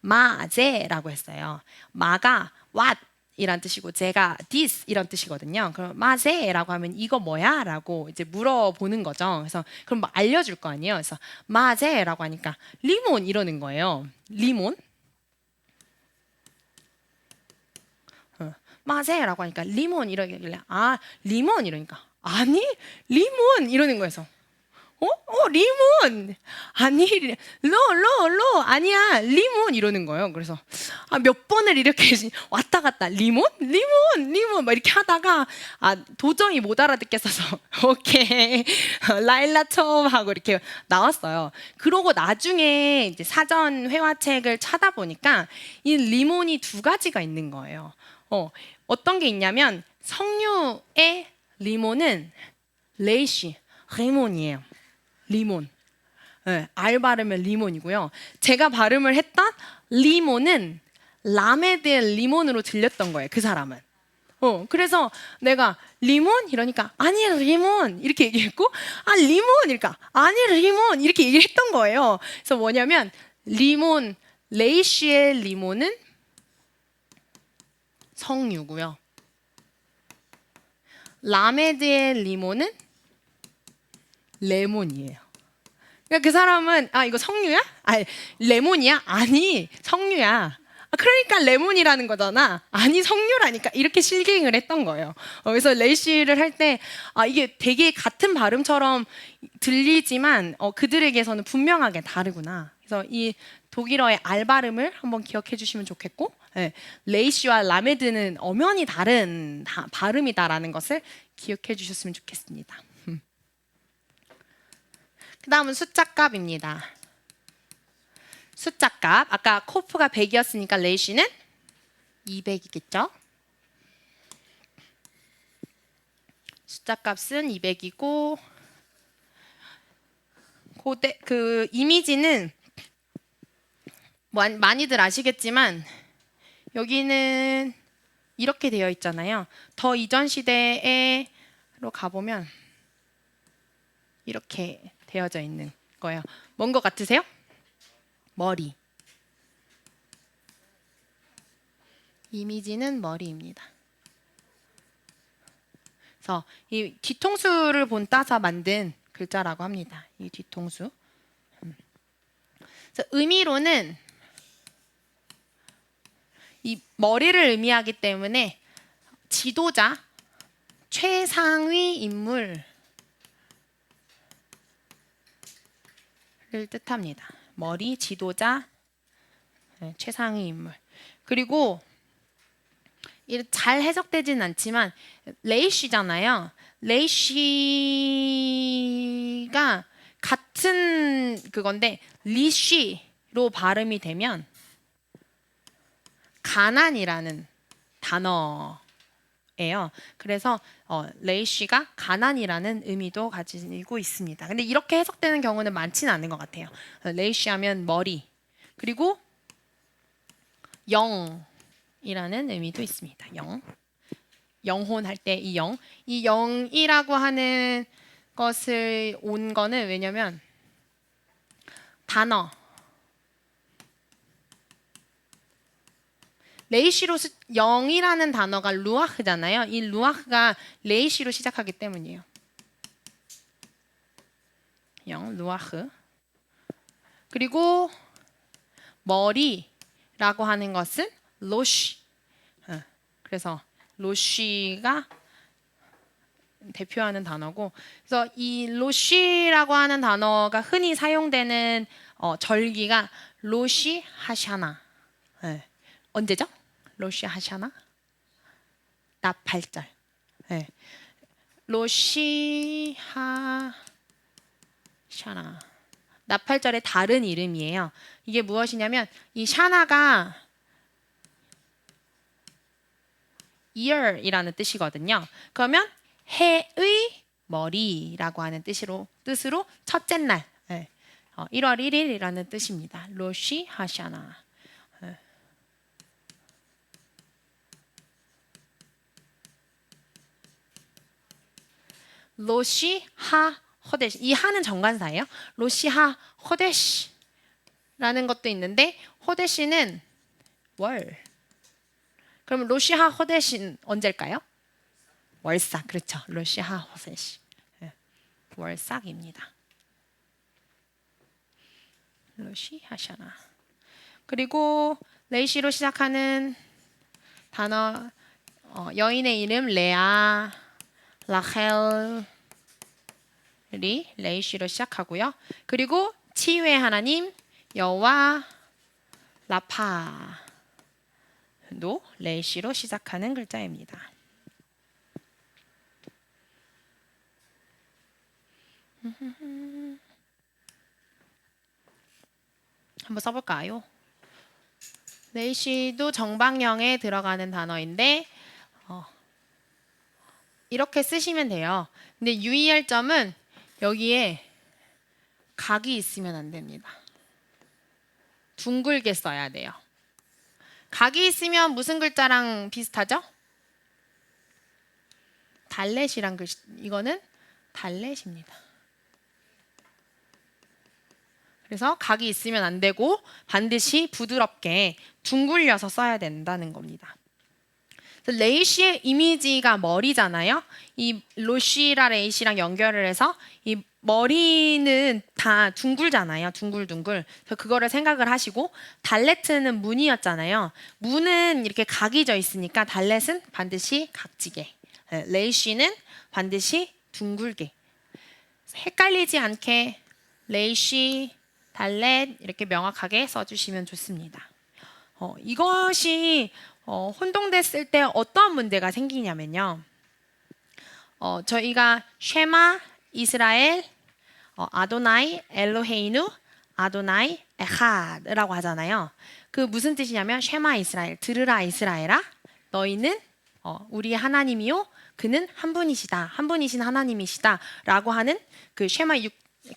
마제라고 했어요. 마가 what 이란 뜻이고 제가 this 이런 뜻이거든요. 그럼 마제라고 하면 이거 뭐야? 라고 이제 물어보는 거죠. 그래서 그럼 막 알려줄 거 아니에요. 그래서 마제라고 하니까 리몬 이러는 거예요. 리몬? 마제라고 하니까 리몬 이러길래 리몬 이러니까 아니 리몬 이러는 거예요. 리몬 아니 로 아니야 리몬 이러는 거예요. 그래서 몇 번을 이렇게 왔다 갔다 리몬 막 이렇게 하다가 도저히 못 알아듣겠어서 오케이 라일라 처음 하고 이렇게 나왔어요. 그러고 나중에 이제 사전 회화책을 찾아보니까 이 리몬이 두 가지가 있는 거예요. 어떤 게 있냐면 석류의 리몬은 레이시 리몬이에요. 리몬. 네, 알 발음은 리몬이고요. 제가 발음을 했던 리몬은 라메드의 리몬으로 들렸던 거예요. 그 사람은. 그래서 내가 리몬 이러니까 아니 리몬 이렇게 얘기했고 리몬 이러니까 아니 리몬 이렇게 얘기를 했던 거예요. 그래서 뭐냐면 리몬 레이시의 리몬은 석류고요. 라메드의 리몬은 레몬이에요. 그러니까 그 사람은 이거 석류야? 레몬이야? 아니 석류야. 그러니까 레몬이라는 거잖아. 아니 석류라니까 이렇게 실갱을 했던 거예요. 그래서 레이시를 할 때 이게 되게 같은 발음처럼 들리지만 그들에게서는 분명하게 다르구나. 그래서 이 독일어의 알 발음을 한번 기억해 주시면 좋겠고 레이시와 라메드는 엄연히 다른 발음이다라는 것을 기억해 주셨으면 좋겠습니다. 그 다음은 숫자 값입니다. 숫자 값. 아까 코프가 100이었으니까 레이시는 200이겠죠? 숫자 값은 200이고 그 이미지는 많이들 아시겠지만 여기는 이렇게 되어 있잖아요. 더 이전 시대로 가보면 이렇게 되어져 있는 거예요. 뭔 것 같으세요? 머리. 이미지는 머리입니다. 그래서 이 뒤통수를 따서 만든 글자라고 합니다. 이 뒤통수. 그래서 의미로는 이 머리를 의미하기 때문에 지도자, 최상위 인물 를 뜻합니다. 머리, 지도자, 최상위 인물. 그리고 잘 해석되지는 않지만 레이시잖아요. 레이시가 같은 그건데 리쉬로 발음이 되면 가난이라는 단어가 예요. 그래서 레이쉬가 가난이라는 의미도 가지고 있습니다. 근데 이렇게 해석되는 경우는 많지는 않은 것 같아요. 레이쉬 하면 머리, 그리고 영이라는 의미도 있습니다. 영혼할 때 이 영, 이 영이라고 하는 것을 온 거는 왜냐면 단어 레이시로 영이라는 단어가 루아흐잖아요. 이 루아흐가 레이시로 시작하기 때문이에요. 영, 루아흐. 그리고 머리라고 하는 것은 로시. 그래서 로시가 대표하는 단어고, 그래서 이 로시라고 하는 단어가 흔히 사용되는 절기가 로시 하샤나. 언제죠? 로시 하샤나? 나팔절. 로시 하샤나. 나팔절의 다른 이름이에요. 이게 무엇이냐면 이 샤나가 year이라는 뜻이거든요. 그러면 해의 머리라고 하는 뜻으로 첫째 날 1월 1일이라는 뜻입니다. 로시 하샤나. 로시 하 호데시. 이 하는 정관사예요. 로시 하 호데시라는 것도 있는데 호데시는 월. 그럼 로시 하 호데시는 언제일까요? 월삭. 그렇죠. 로시 하 호데시. 월삭입니다. 로시 하샤나. 그리고 레이시로 시작하는 단어 여인의 이름 레아, 라헬이 레이시로 시작하고요. 그리고 치유의 하나님 여호와 라파도 레이시로 시작하는 글자입니다. 한번 써볼까요? 레이시도 정방형에 들어가는 단어인데 이렇게 쓰시면 돼요. 근데 유의할 점은 여기에 각이 있으면 안 됩니다. 둥글게 써야 돼요. 각이 있으면 무슨 글자랑 비슷하죠? 달렛이란 글씨. 이거는 달렛입니다. 그래서 각이 있으면 안 되고 반드시 부드럽게 둥글려서 써야 된다는 겁니다. 레이시의 이미지가 머리잖아요. 이 로시랑 레이시랑 연결을 해서 이 머리는 다 둥글잖아요. 둥글둥글. 그래서 그거를 생각을 하시고 달레트는 문이었잖아요. 문은 이렇게 각이 져 있으니까 달렛은 반드시 각지게. 레이시는 반드시 둥글게. 헷갈리지 않게 레이시, 달렛 이렇게 명확하게 써주시면 좋습니다. 이것이 혼동됐을 때 어떤 문제가 생기냐면요. 저희가 쉐마 이스라엘 아도나이 엘로헤이누 아도나이 에하드라고 하잖아요. 그 무슨 뜻이냐면 쉐마 이스라엘 들으라 이스라엘아 너희는 우리 하나님이요 그는 한 분이시다 한 분이신 하나님이시다라고 하는 그 쉐마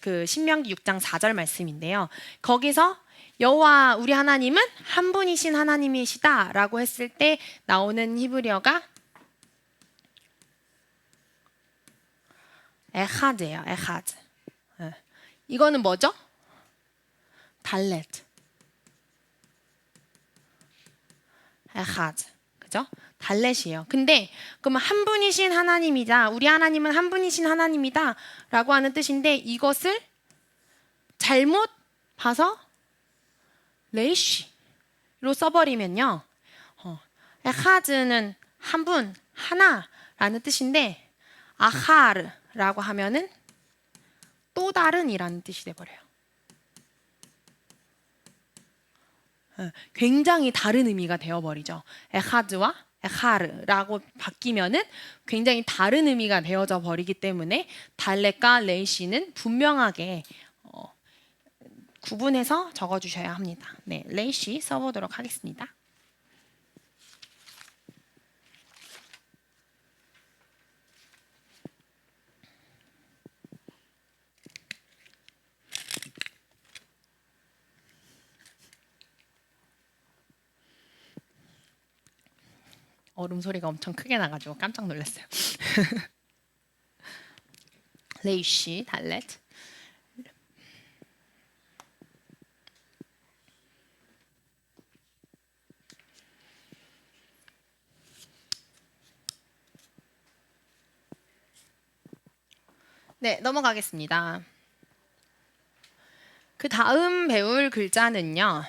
그 신명기 6장 4절 말씀인데요. 거기서 여호와 우리 하나님은 한 분이신 하나님이시다라고 했을 때 나오는 히브리어가 에하드예요. 에하드. 이거는 뭐죠? 달렛. 에하드. 그죠? 달렛이에요. 근데 그러면 한 분이신 하나님이다. 우리 하나님은 한 분이신 하나님이다라고 하는 뜻인데 이것을 잘못 봐서 레이시로 써버리면요. 에하드는 한 분, 하나라는 뜻인데 아하르라고 하면은 또 다른이라는 뜻이 돼버려요. 굉장히 다른 의미가 되어버리죠. 에하드와 에하르라고 바뀌면은 굉장히 다른 의미가 되어져 버리기 때문에 달렛과 레이시는 분명하게 구분해서 적어주셔야 합니다. 네, 레이시 써보도록 하겠습니다. 얼음 소리가 엄청 크게 나가지고 깜짝 놀랐어요. 레이시 달렛. 네, 넘어가겠습니다. 그 다음 배울 글자는요.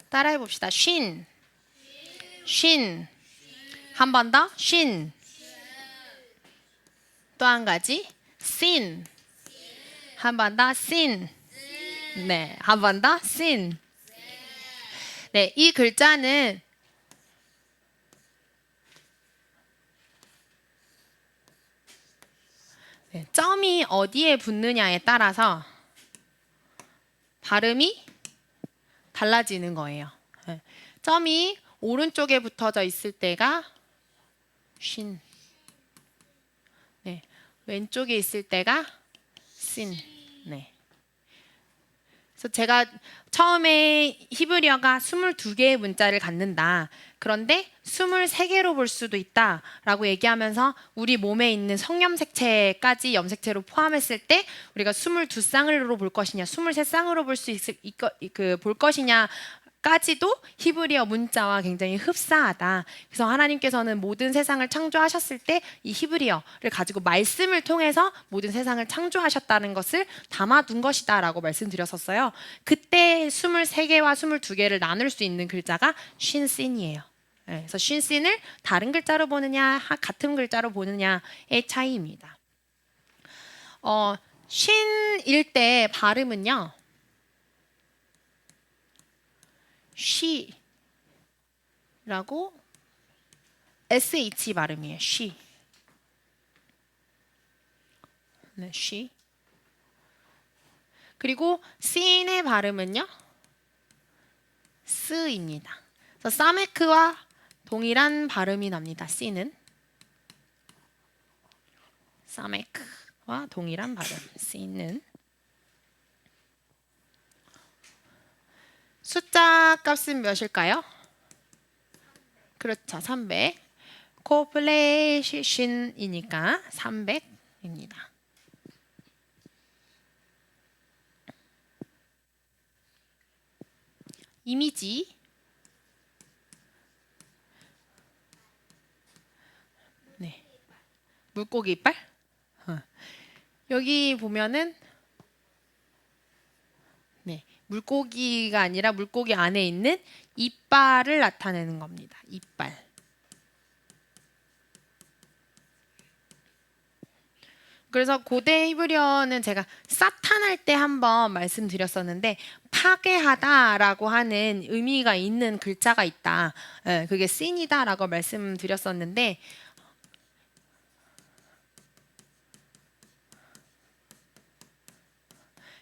따라해 봅시다. 쉰. 쉰. 한 번 더. 쉰. 또 한 가지. sin. 한 번 더. sin. 네, 한 번 더. sin. 네, 이 글자는 네, 점이 어디에 붙느냐에 따라서 발음이 달라지는 거예요. 네, 점이 오른쪽에 붙어져 있을 때가 쉰. 네, 왼쪽에 있을 때가 sin. 네. 그래서 제가 처음에 히브리어가 22개의 문자를 갖는다. 그런데 23개로 볼 수도 있다라고 얘기하면서 우리 몸에 있는 성염색체까지 염색체로 포함했을 때 우리가 22쌍으로 볼 것이냐, 23쌍으로 볼 것이냐 까지도 히브리어 문자와 굉장히 흡사하다. 그래서 하나님께서는 모든 세상을 창조하셨을 때 이 히브리어를 가지고 말씀을 통해서 모든 세상을 창조하셨다는 것을 담아둔 것이다라고 말씀드렸었어요. 그때 23개와 22개를 나눌 수 있는 글자가 쉰신이에요. 그래서 쉰신을 다른 글자로 보느냐, 같은 글자로 보느냐의 차이입니다. 쉰일 때 발음은요. 쉬라고 sh 발음이에요. 쉬. 네, 쉬. 그리고 sin의 발음은요. 스입니다. 그래서 사메크와 동일한 발음이 납니다. sin은 사메크와 동일한 발음. sin은 숫자 값은 몇일까요? 그렇죠. 300. 코플레이션이니까 300입니다. 이미지. 네. 물고기 이빨? 여기 보면은 네. 물고기가 아니라 물고기 안에 있는 이빨을 나타내는 겁니다. 이빨. 그래서 고대 히브리어는 제가 사탄할 때 한번 말씀드렸었는데 파괴하다라고 하는 의미가 있는 글자가 있다. 그게 sin이다라고 말씀드렸었는데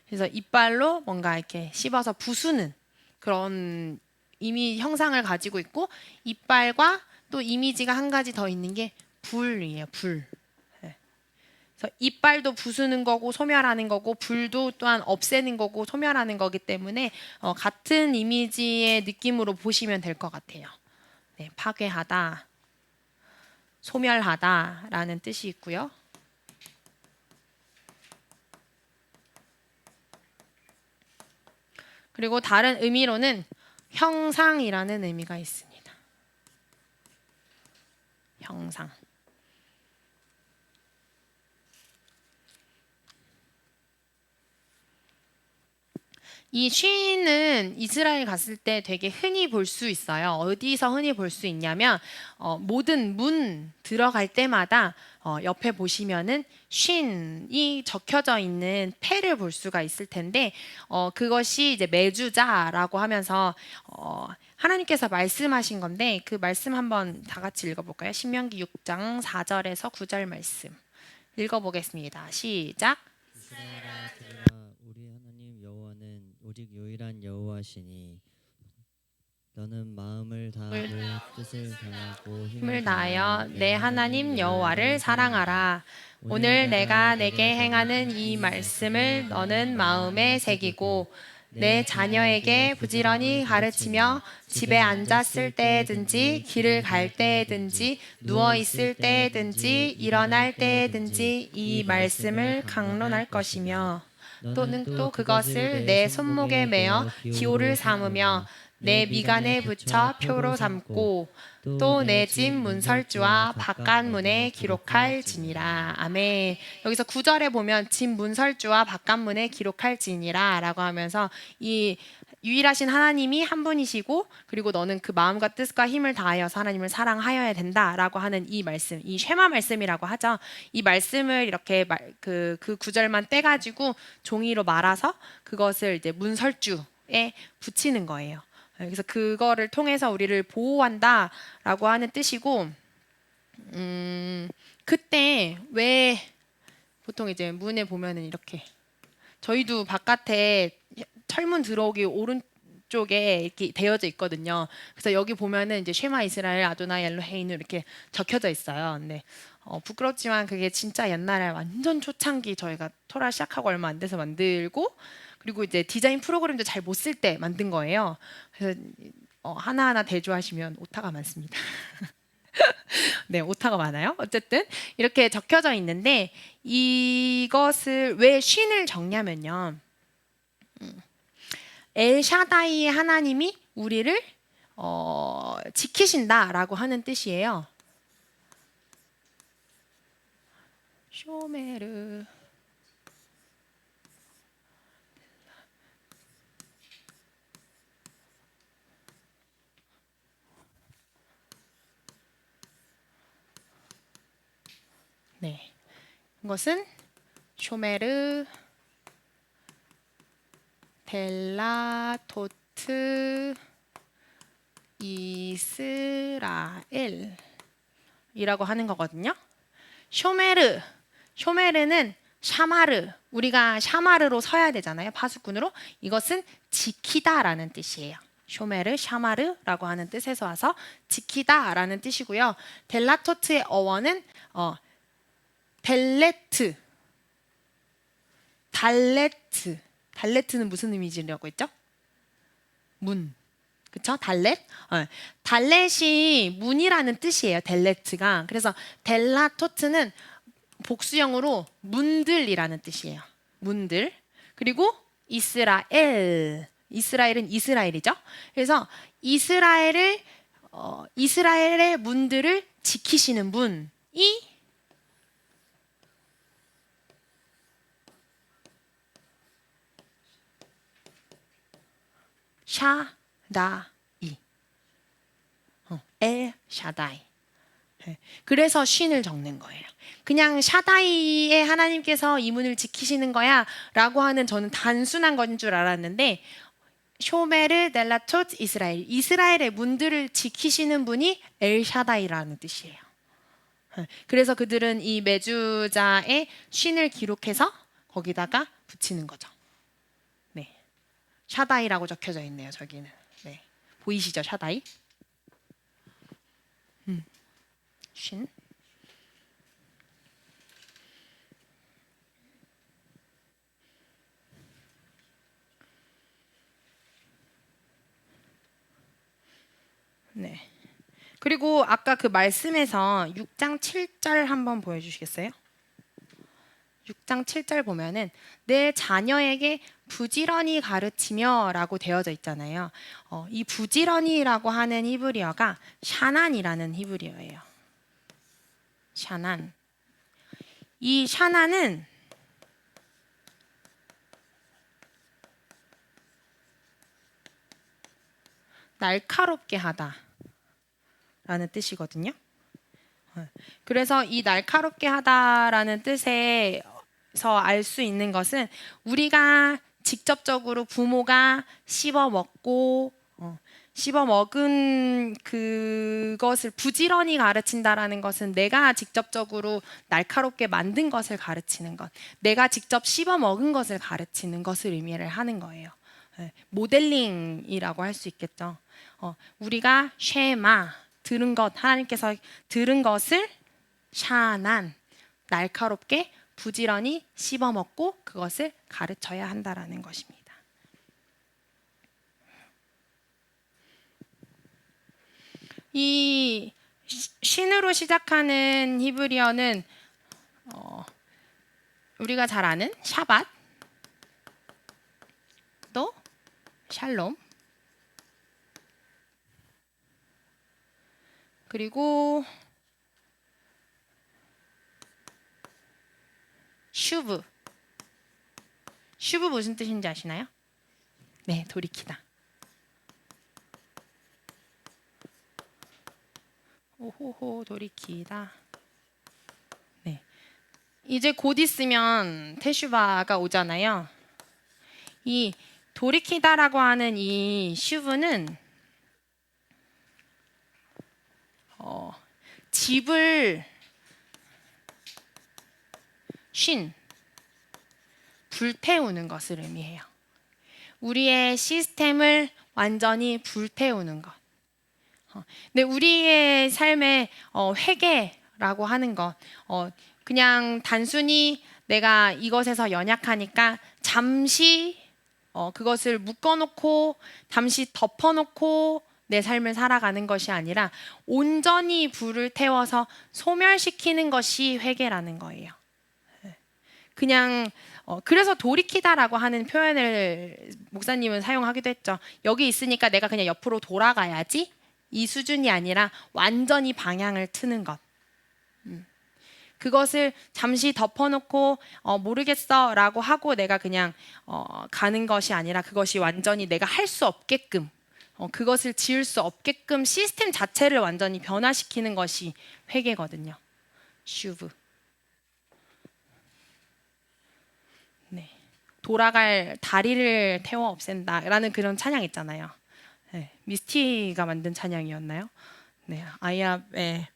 그래서 이빨로 뭔가 이렇게 씹어서 부수는 그런 이미 형상을 가지고 있고 이빨과 또 이미지가 한 가지 더 있는 게 불이에요. 불. 그래서 이빨도 부수는 거고 소멸하는 거고 불도 또한 없애는 거고 소멸하는 거기 때문에 같은 이미지의 느낌으로 보시면 될 것 같아요. 네, 파괴하다, 소멸하다라는 뜻이 있고요. 그리고 다른 의미로는 형상이라는 의미가 있습니다. 형상. 이 쉬는 이스라엘 갔을 때 되게 흔히 볼 수 있어요. 어디서 흔히 볼 수 있냐면 모든 문 들어갈 때마다 옆에 보시면은 쉰이 적혀져 있는 패를 볼 수가 있을 텐데 그것이 이제 매주자라고 하면서 하나님께서 말씀하신 건데 그 말씀 한번 다 같이 읽어볼까요? 신명기 6장 4절에서 9절 말씀 읽어보겠습니다. 시작. 오직 유일한 여호와시니 너는 마음을 다하고 뜻을 다하고 힘을 다하여 내 하나님 여호와를 사랑하라. 오늘 내가 내게 행하는 이 말씀을 너는 마음에 새기고 내 자녀에게 부지런히 가르치며 집에 앉았을 때든지 길을 갈 때든지 누워 있을 때든지 일어날 때든지 이 말씀을 강론할 것이며 또는 또 그것을 내 손목에 매어 기호를 삼으며 내 미간에 붙여 표로 삼고 또 내 집 문설주와 바깥문에 기록할지니라. 아멘. 여기서 9절에 보면 집 문설주와 바깥문에 기록할지니라 라고 하면서 이 유일하신 하나님이 한 분이시고 그리고 너는 그 마음과 뜻과 힘을 다하여서 하나님을 사랑하여야 된다라고 하는 이 말씀, 이 쉐마 말씀이라고 하죠. 이 말씀을 이렇게 그 9절만 떼가지고 종이로 말아서 그것을 이제 문설주에 붙이는 거예요. 그래서 그거를 통해서 우리를 보호한다라고 하는 뜻이고, 그때 왜 보통 이제 문에 보면은 이렇게 저희도 바깥에 철문 들어오기 오른쪽에 이렇게 되어져 있거든요. 그래서 여기 보면은 이제 쉐마 이스라엘 아도나이 엘로헤이누 이렇게 적혀져 있어요. 근데 부끄럽지만 그게 진짜 옛날에 완전 초창기 저희가 토라 시작하고 얼마 안 돼서 만들고 그리고 이제 디자인 프로그램도 잘 못 쓸 때 만든 거예요. 그래서 하나하나 대조하시면 오타가 많습니다. 네, 오타가 많아요. 어쨌든 이렇게 적혀져 있는데 이것을 왜 쉰을 적냐면요. 엘샤다이의 하나님이 우리를 지키신다라고 하는 뜻이에요. 쇼메르 네, 이것은 쇼메르 델라토트 이스라엘이라고 하는 거거든요. 쇼메르는 샤마르, 우리가 샤마르로 서야 되잖아요. 파수꾼으로. 이것은 지키다라는 뜻이에요. 쇼메르, 샤마르라고 하는 뜻에서 와서 지키다라는 뜻이고요. 델라토트의 어원은 달레트는 무슨 의미라고 했죠? 문. 그쵸? 달렛? 달렛이 문이라는 뜻이에요. 델레트가. 그래서 델라토트는 복수형으로 문들이라는 뜻이에요. 문들. 그리고 이스라엘은 이스라엘이죠. 그래서 이스라엘의 문들을 지키시는 분이 샤다이, 엘 샤다이. 그래서 쉰을 적는 거예요. 그냥 샤다이의 하나님께서 이 문을 지키시는 거야 라고 하는 저는 단순한 건 줄 알았는데 쇼메르 델라토트 이스라엘의 문들을 지키시는 분이 엘 샤다이라는 뜻이에요. 그래서 그들은 이 매주자의 쉰을 기록해서 거기다가 붙이는 거죠. 네, 샤다이라고 적혀져 있네요. 저기는. 네, 보이시죠? 샤다이. 쉰. 네. 그리고 아까 그 말씀에서 6장 7절 한번 보여주시겠어요? 6장 7절 보면은 내 자녀에게 부지런히 가르치며라고 되어져 있잖아요. 이 부지런히라고 하는 히브리어가 샤난이라는 히브리어예요. 샤난. 이 샤난은 날카롭게 하다라는 뜻이거든요. 그래서 이 날카롭게 하다라는 뜻에서 알 수 있는 것은 우리가 직접적으로 부모가 씹어 먹은 그것을 부지런히 가르친다라는 것은 내가 직접적으로 날카롭게 만든 것을 가르치는 것, 내가 직접 씹어 먹은 것을 가르치는 것을 의미를 하는 거예요. 모델링이라고 할 수 있겠죠. 우리가 쉐마 들은 것, 하나님께서 들은 것을 샤난 날카롭게 부지런히 씹어 먹고 그것을 가르쳐야 한다라는 것입니다. 이 쉰으로 시작하는 히브리어는 우리가 잘 아는 샤밧, 또 샬롬, 그리고 슈브. 슈브 무슨 뜻인지 아시나요? 네, 돌이키다. 오호호, 돌이키다. 네. 이제 곧 있으면 테슈바가 오잖아요. 이 돌이키다라고 하는 이 슈브는 집을 불태우는 것을 의미해요. 우리의 시스템을 완전히 불태우는 것. 근데 우리의 삶의 회개라고 하는 것, 그냥 단순히 내가 이것에서 연약하니까 잠시 그것을 묶어놓고 잠시 덮어놓고 내 삶을 살아가는 것이 아니라 온전히 불을 태워서 소멸시키는 것이 회개라는 거예요. 그냥 그래서 돌이키다라고 하는 표현을 목사님은 사용하기도 했죠. 여기 있으니까 내가 그냥 옆으로 돌아가야지, 이 수준이 아니라 완전히 방향을 트는 것. 그것을 잠시 덮어놓고 모르겠어라고 하고 내가 그냥 가는 것이 아니라 그것이 완전히 내가 할 수 없게끔, 그것을 지을 수 없게끔 시스템 자체를 완전히 변화시키는 것이 회개거든요. 슈브. 네. 돌아갈 다리를 태워 없앤다라는 그런 찬양 있잖아요. 네. 미스티가 만든 찬양이었나요? 네. 아이압의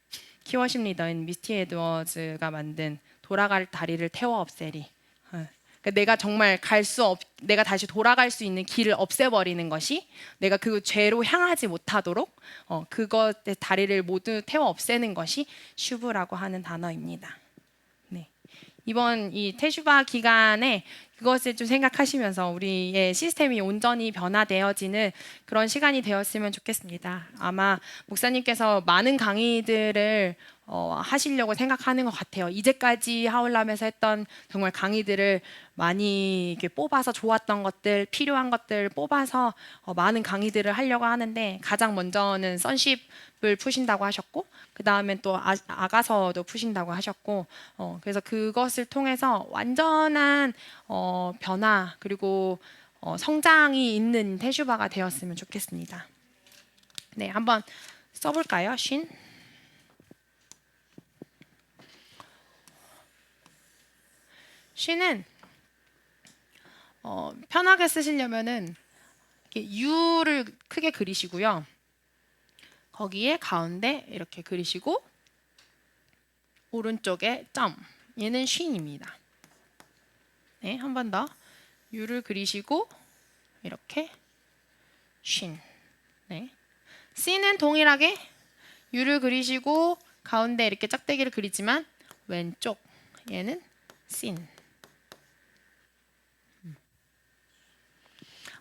키워십 리더인 미스티 에드워즈가 만든 돌아갈 다리를 태워 없애리. 그러니까 내가 정말 내가 다시 돌아갈 수 있는 길을 없애버리는 것이, 내가 그 죄로 향하지 못하도록 그것의 다리를 모두 태워 없애는 것이 슈브라고 하는 단어입니다. 네. 이번 이 테슈바 기간에 그것을 좀 생각하시면서 우리의 시스템이 온전히 변화되어지는 그런 시간이 되었으면 좋겠습니다. 아마 목사님께서 많은 강의들을 하시려고 생각하는 것 같아요. 이제까지 하울람에서 했던 정말 강의들을 많이 이렇게 뽑아서 좋았던 것들, 필요한 것들 뽑아서 많은 강의들을 하려고 하는데, 가장 먼저는 선십을 푸신다고 하셨고, 그 다음에 또 아가서도 푸신다고 하셨고, 그래서 그것을 통해서 완전한 변화 그리고 성장이 있는 테슈바가 되었으면 좋겠습니다. 네, 한번 써볼까요? 쉰은 편하게 쓰시려면은 이렇게 U를 크게 그리시고요. 거기에 가운데 이렇게 그리시고 오른쪽에 점. 얘는 쉰입니다. 네, 한 번 더. U를 그리시고 이렇게 쉰. 네. C는 동일하게 U를 그리시고 가운데 이렇게 짝대기를 그리지만 왼쪽 얘는 씬.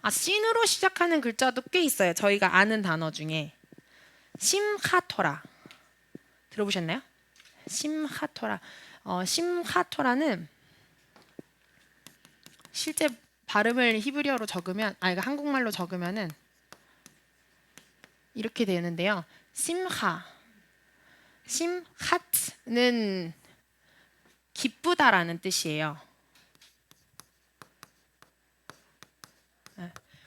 씬으로 시작하는 글자도 꽤 있어요. 저희가 아는 단어 중에 심하토라 들어보셨나요? 심하토라. 심하토라는 실제 발음을 히브리어로 적으면, 이거 한국말로 적으면은 이렇게 되는데요. 심하트는 기쁘다라는 뜻이에요.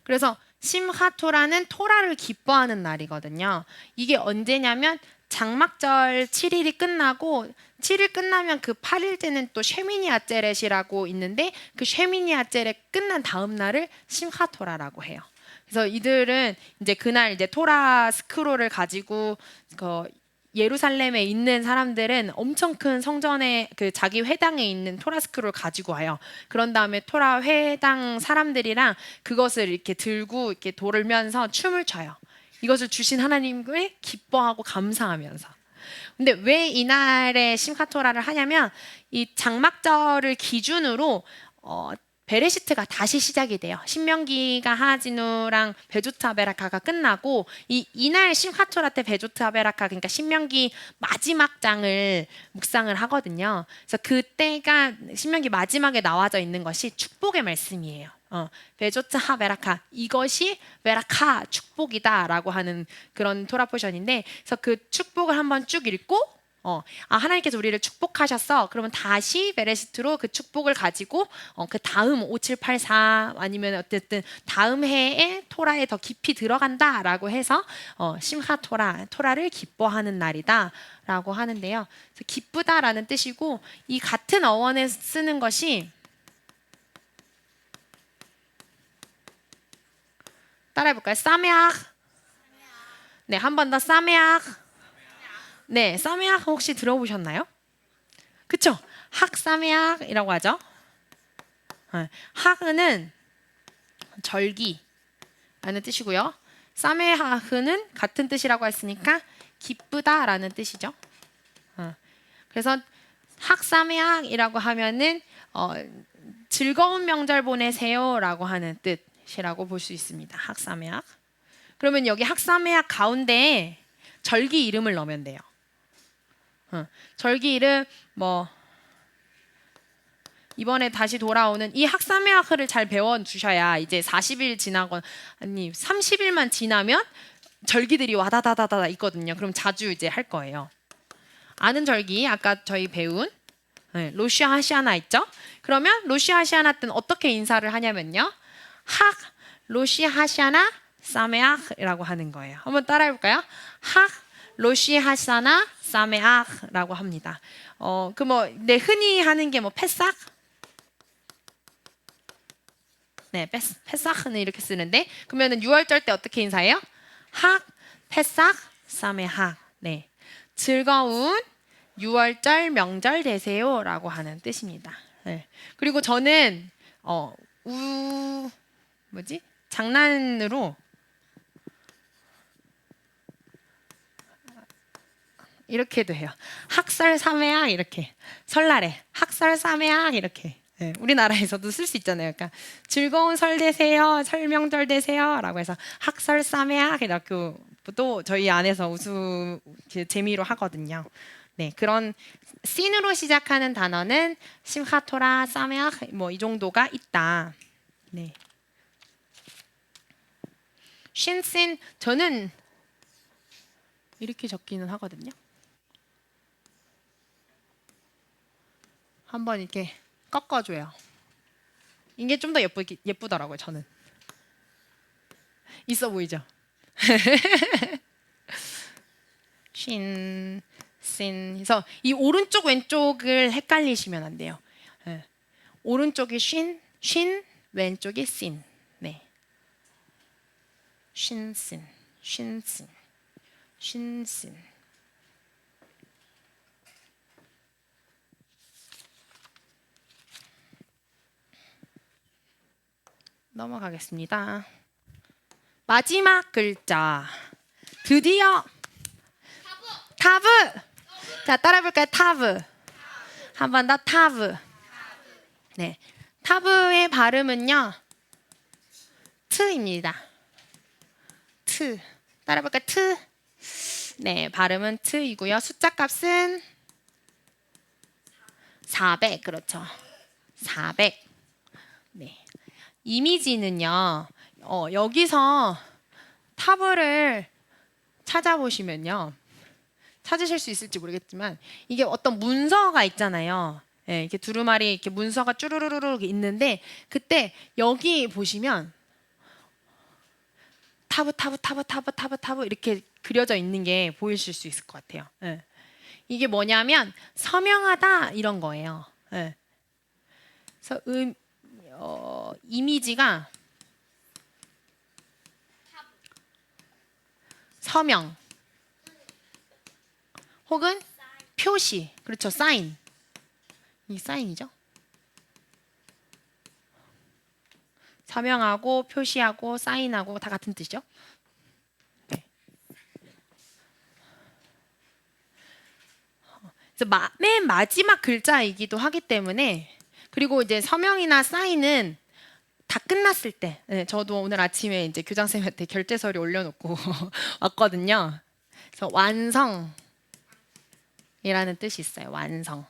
그래서 심하토라는 토라를 기뻐하는 날이거든요. 이게 언제냐면 장막절 7일이 끝나고 7일 끝나면 그 8일째는 또 쉐미니 아제렛이라고 있는데, 그 쉐미니 아제렛 끝난 다음 날을 심하토라라고 해요. 그래서 이들은 이제 그날 이제 토라 스크롤을 가지고 예루살렘에 있는 사람들은 엄청 큰 성전에 그 자기 회당에 있는 토라 스크롤을 가지고 와요. 그런 다음에 토라 회당 사람들이랑 그것을 이렇게 들고 이렇게 돌면서 춤을 춰요. 이것을 주신 하나님을 기뻐하고 감사하면서. 근데 왜 이날에 심카토라를 하냐면 이 장막절을 기준으로 베레시트가 다시 시작이 돼요. 신명기가 하지누랑 베조트 아베라카가 끝나고 이날 심카토라 때 베조트 아베라카 그러니까 신명기 마지막 장을 묵상을 하거든요. 그래서 그때가 신명기 마지막에 나와져 있는 것이 축복의 말씀이에요. 베조트 하베라카 이것이 베라카 축복이다라고 하는 그런 토라 포션인데 그래서 그 축복을 한번 쭉 읽고 하나님께서 우리를 축복하셨어. 그러면 다시 베레시트로 그 축복을 가지고 그 다음 5784 아니면 어쨌든 다음 해에 토라에 더 깊이 들어간다라고 해서 심하 토라를 기뻐하는 날이다라고 하는데요. 그래서 기쁘다라는 뜻이고 이 같은 어원에 쓰는 것이 따라해볼까요? 사메악. 네, 한 번 더 사메악. 네, 사메악 혹시 들어보셨나요? 그쵸? 학 사메악이라고 하죠. 학은 절기라는 뜻이고요. 사메하흐는 같은 뜻이라고 했으니까 기쁘다라는 뜻이죠. 그래서 학 사메악이라고 하면은 즐거운 명절 보내세요라고 하는 뜻이라고 볼 수 있습니다. 학 사메악. 그러면 여기 학 사메악 가운데에 절기 이름을 넣으면 돼요. 절기 이름 뭐 이번에 다시 돌아오는 이 학사메아크를 잘 배워주셔야 이제 40일 지나건 아니 30일만 지나면 절기들이 와다다다다 있거든요. 그럼 자주 이제 할 거예요. 아는 절기 아까 저희 배운 로시 하시아나 있죠? 그러면 로시 하시아나 때는 어떻게 인사를 하냐면요. 학 로시 하시아나 사메아크라고 하는 거예요. 한번 따라해볼까요? 학 로시 하시아나 사메아크라고 합니다. 그 뭐 흔히 하는 게 뭐 페삭? 네, 페삭은 이렇게 쓰는데 그러면은 6월절 때 어떻게 인사해요? 학 페삭 사메학. 네, 즐거운 6월절 명절 되세요라고 하는 뜻입니다. 네. 그리고 저는 장난으로 이렇게도 해요. 학설 사메악 이렇게 설날에 학설 사메악 이렇게 우리나라에서도 쓸 수 있잖아요. 그러니까 즐거운 설 되세요, 설 명절 되세요라고 해서 학설 사메악 이렇게 또 저희 안에서 웃음 재미로 하거든요. 네, 그런 씬으로 시작하는 단어는 심하토라 사메악 뭐 이 정도가 있다. 네. 쉰씬 저는 이렇게 적기는 하거든요. 한번 이렇게 꺾어줘요. 이게 좀 더 예쁘더라고요. 저는 있어 보이죠? 쉰, 씬. 그래서 이 오른쪽 왼쪽을 헷갈리시면 안 돼요. 오른쪽이 쉰, 왼쪽이 씬. 네. 쉰씬, 쉰씬, 쉰씬. 넘어가겠습니다. 마지막 글자. 드디어 타브. 자, 따라해볼까요? 타브. 한 번 더 타브. 네, 타브의 발음은요. 트입니다. 트. 따라해볼까요? 트. 네, 발음은 트이고요. 숫자 값은 400. 그렇죠. 400. 네. 이미지는요. 여기서 타브를 찾아보시면요. 찾으실 수 있을지 모르겠지만 이게 어떤 문서가 있잖아요. 네, 이렇게 두루마리 이렇게 문서가 쭈루루루루 있는데 그때 여기 보시면 타브 이렇게 그려져 있는 게 보이실 수 있을 것 같아요. 네. 이게 뭐냐면 서명하다 이런 거예요. 네. 그래서 이미지가 서명 혹은 표시, 그렇죠. 사인. 이 사인이죠. 서명하고 표시하고 사인하고 다 같은 뜻이죠. 네. 그래서 맨 마지막 글자이기도 하기 때문에 그리고 이제 서명이나 사인은 다 끝났을 때, 네, 저도 오늘 아침에 이제 교장 선생님한테 결제서류 올려놓고 왔거든요. 그래서 완성이라는 뜻이 있어요. 완성.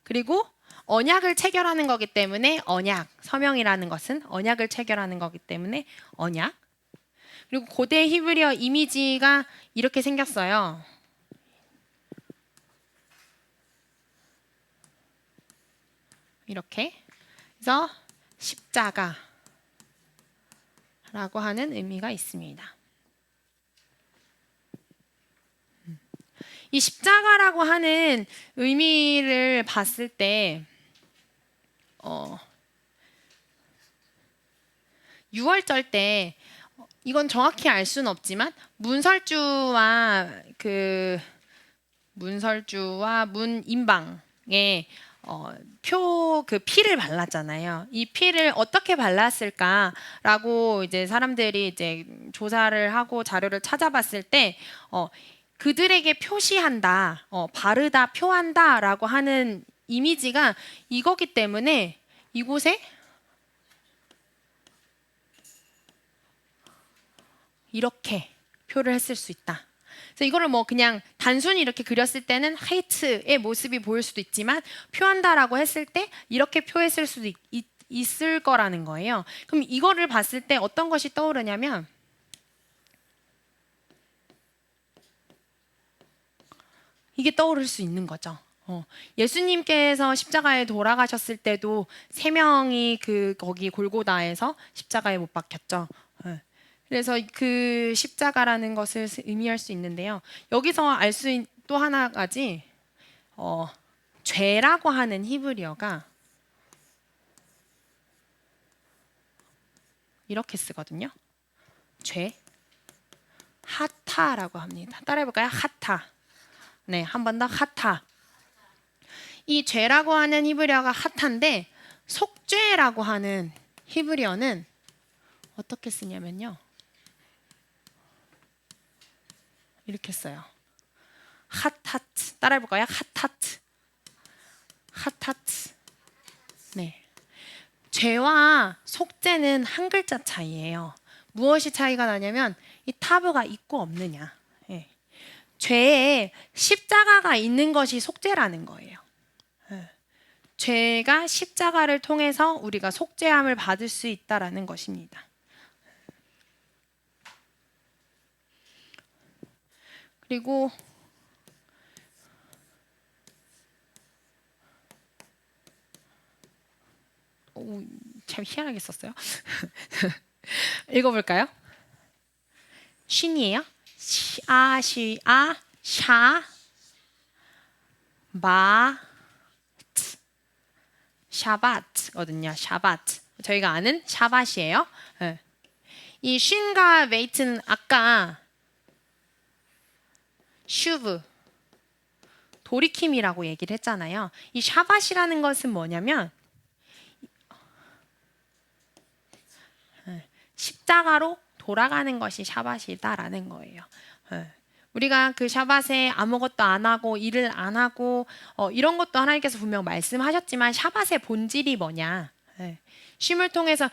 그리고 언약을 체결하는 거기 때문에 언약, 서명이라는 것은 언약을 체결하는 거기 때문에 언약. 그리고 고대 히브리어 이미지가 이렇게 생겼어요. 이렇게. 그래서 십자가라고 하는 의미가 있습니다. 이 십자가라고 하는 의미를 봤을 때 6월절 때 이건 정확히 알 수는 없지만 문설주와 문인방에 그 피를 발랐잖아요. 이 피를 어떻게 발랐을까라고 이제 사람들이 이제 조사를 하고 자료를 찾아봤을 때 그들에게 표시한다, 바르다, 표한다라고 하는 이미지가 이거기 때문에 이곳에 이렇게 표를 했을 수 있다. 그래서 이거를 뭐 그냥 단순히 이렇게 그렸을 때는 헤이트의 모습이 보일 수도 있지만 표한다라고 했을 때 이렇게 표했을 수도 있을 거라는 거예요. 그럼 이거를 봤을 때 어떤 것이 떠오르냐면 이게 떠오를 수 있는 거죠. 예수님께서 십자가에 돌아가셨을 때도 3명이 거기 골고다에서 십자가에 못 박혔죠. 그래서 그 십자가라는 것을 의미할 수 있는데요. 여기서 알 수 또 하나 가지 죄라고 하는 히브리어가 이렇게 쓰거든요. 죄, 하타라고 합니다. 따라해볼까요? 하타. 네, 한 번 더 하타. 이 죄라고 하는 히브리어가 하타인데 속죄라고 하는 히브리어는 어떻게 쓰냐면요. 이렇게 써요. 핫하트. 따라해볼까요? 핫하트. 핫하트. 네. 죄와 속죄는 한 글자 차이예요. 무엇이 차이가 나냐면 이 타브가 있고 없느냐. 네. 죄에 십자가가 있는 것이 속죄라는 거예요. 네. 죄가 십자가를 통해서 우리가 속죄함을 받을 수 있다라는 것입니다. 그리고 참 희한하게 썼어요. 읽어볼까요? 쉰이에요. 샤, 바, 샤바트거든요. 샤바트. 저희가 아는 샤바시예요. 네. 이 쉰과 웨이트는 아까 슈브, 돌이킴이라고 얘기를 했잖아요. 이 샤바시라는 것은 뭐냐면 십자가로 돌아가는 것이 샤바시다라는 거예요. 우리가 그 샤바세 아무것도 안 하고 일을 안 하고 이런 것도 하나님께서 분명 말씀하셨지만 샤바의 본질이 뭐냐? 쉼을 통해서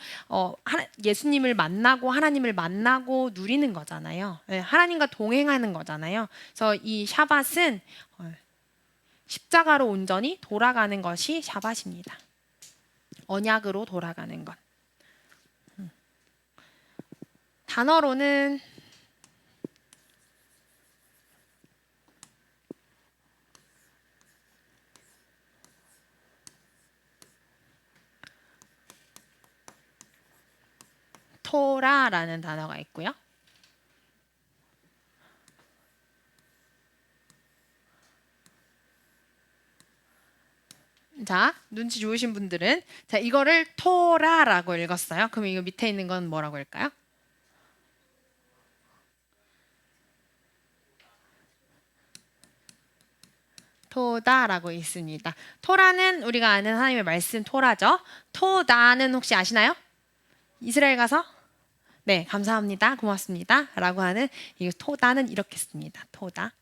예수님을 만나고 하나님을 만나고 누리는 거잖아요. 하나님과 동행하는 거잖아요. 그래서 이 샤밧은 십자가로 온전히 돌아가는 것이 샤밧입니다. 언약으로 돌아가는 것. 단어로는 토라라는 단어가 있고요. 자, 눈치 좋으신 분들은 자, 이거를 토라라고 읽었어요. 그럼 이거 밑에 있는 건 뭐라고 할까요? 토다라고 있습니다. 토라는 우리가 아는 하나님의 말씀 토라죠. 토다는 혹시 아시나요? 이스라엘 가서 네, 감사합니다. 고맙습니다. 라고 하는 이 토다는 이렇게 씁니다. 토다.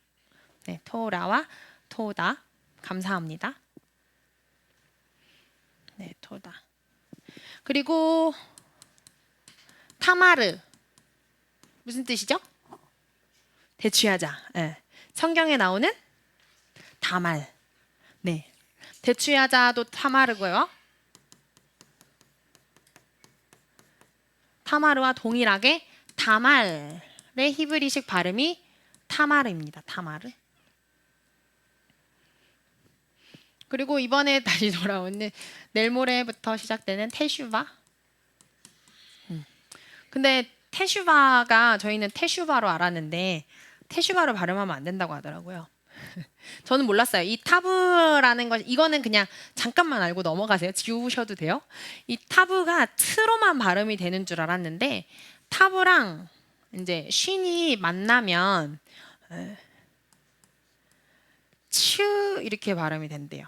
네, 토라와 토다. 감사합니다. 네, 토다. 그리고 타마르 무슨 뜻이죠? 대취하자. 예. 성경에 나오는 다말. 네. 대취하자도 타마르고요. 타마르와 동일하게 다말의 히브리식 발음이 타마르입니다. 타마르. 그리고 이번에 다시 돌아오는 내일 모레부터 시작되는 테슈바. 근데 테슈바가 저희는 테슈바로 알았는데 테슈바로 발음하면 안 된다고 하더라고요. 저는 몰랐어요. 이 타브라는 것 이거는 그냥 잠깐만 알고 넘어가세요. 지우셔도 돼요. 이 타브가 트로만 발음이 되는 줄 알았는데 타브랑 이제 쉰이 만나면 츄 이렇게 발음이 된대요.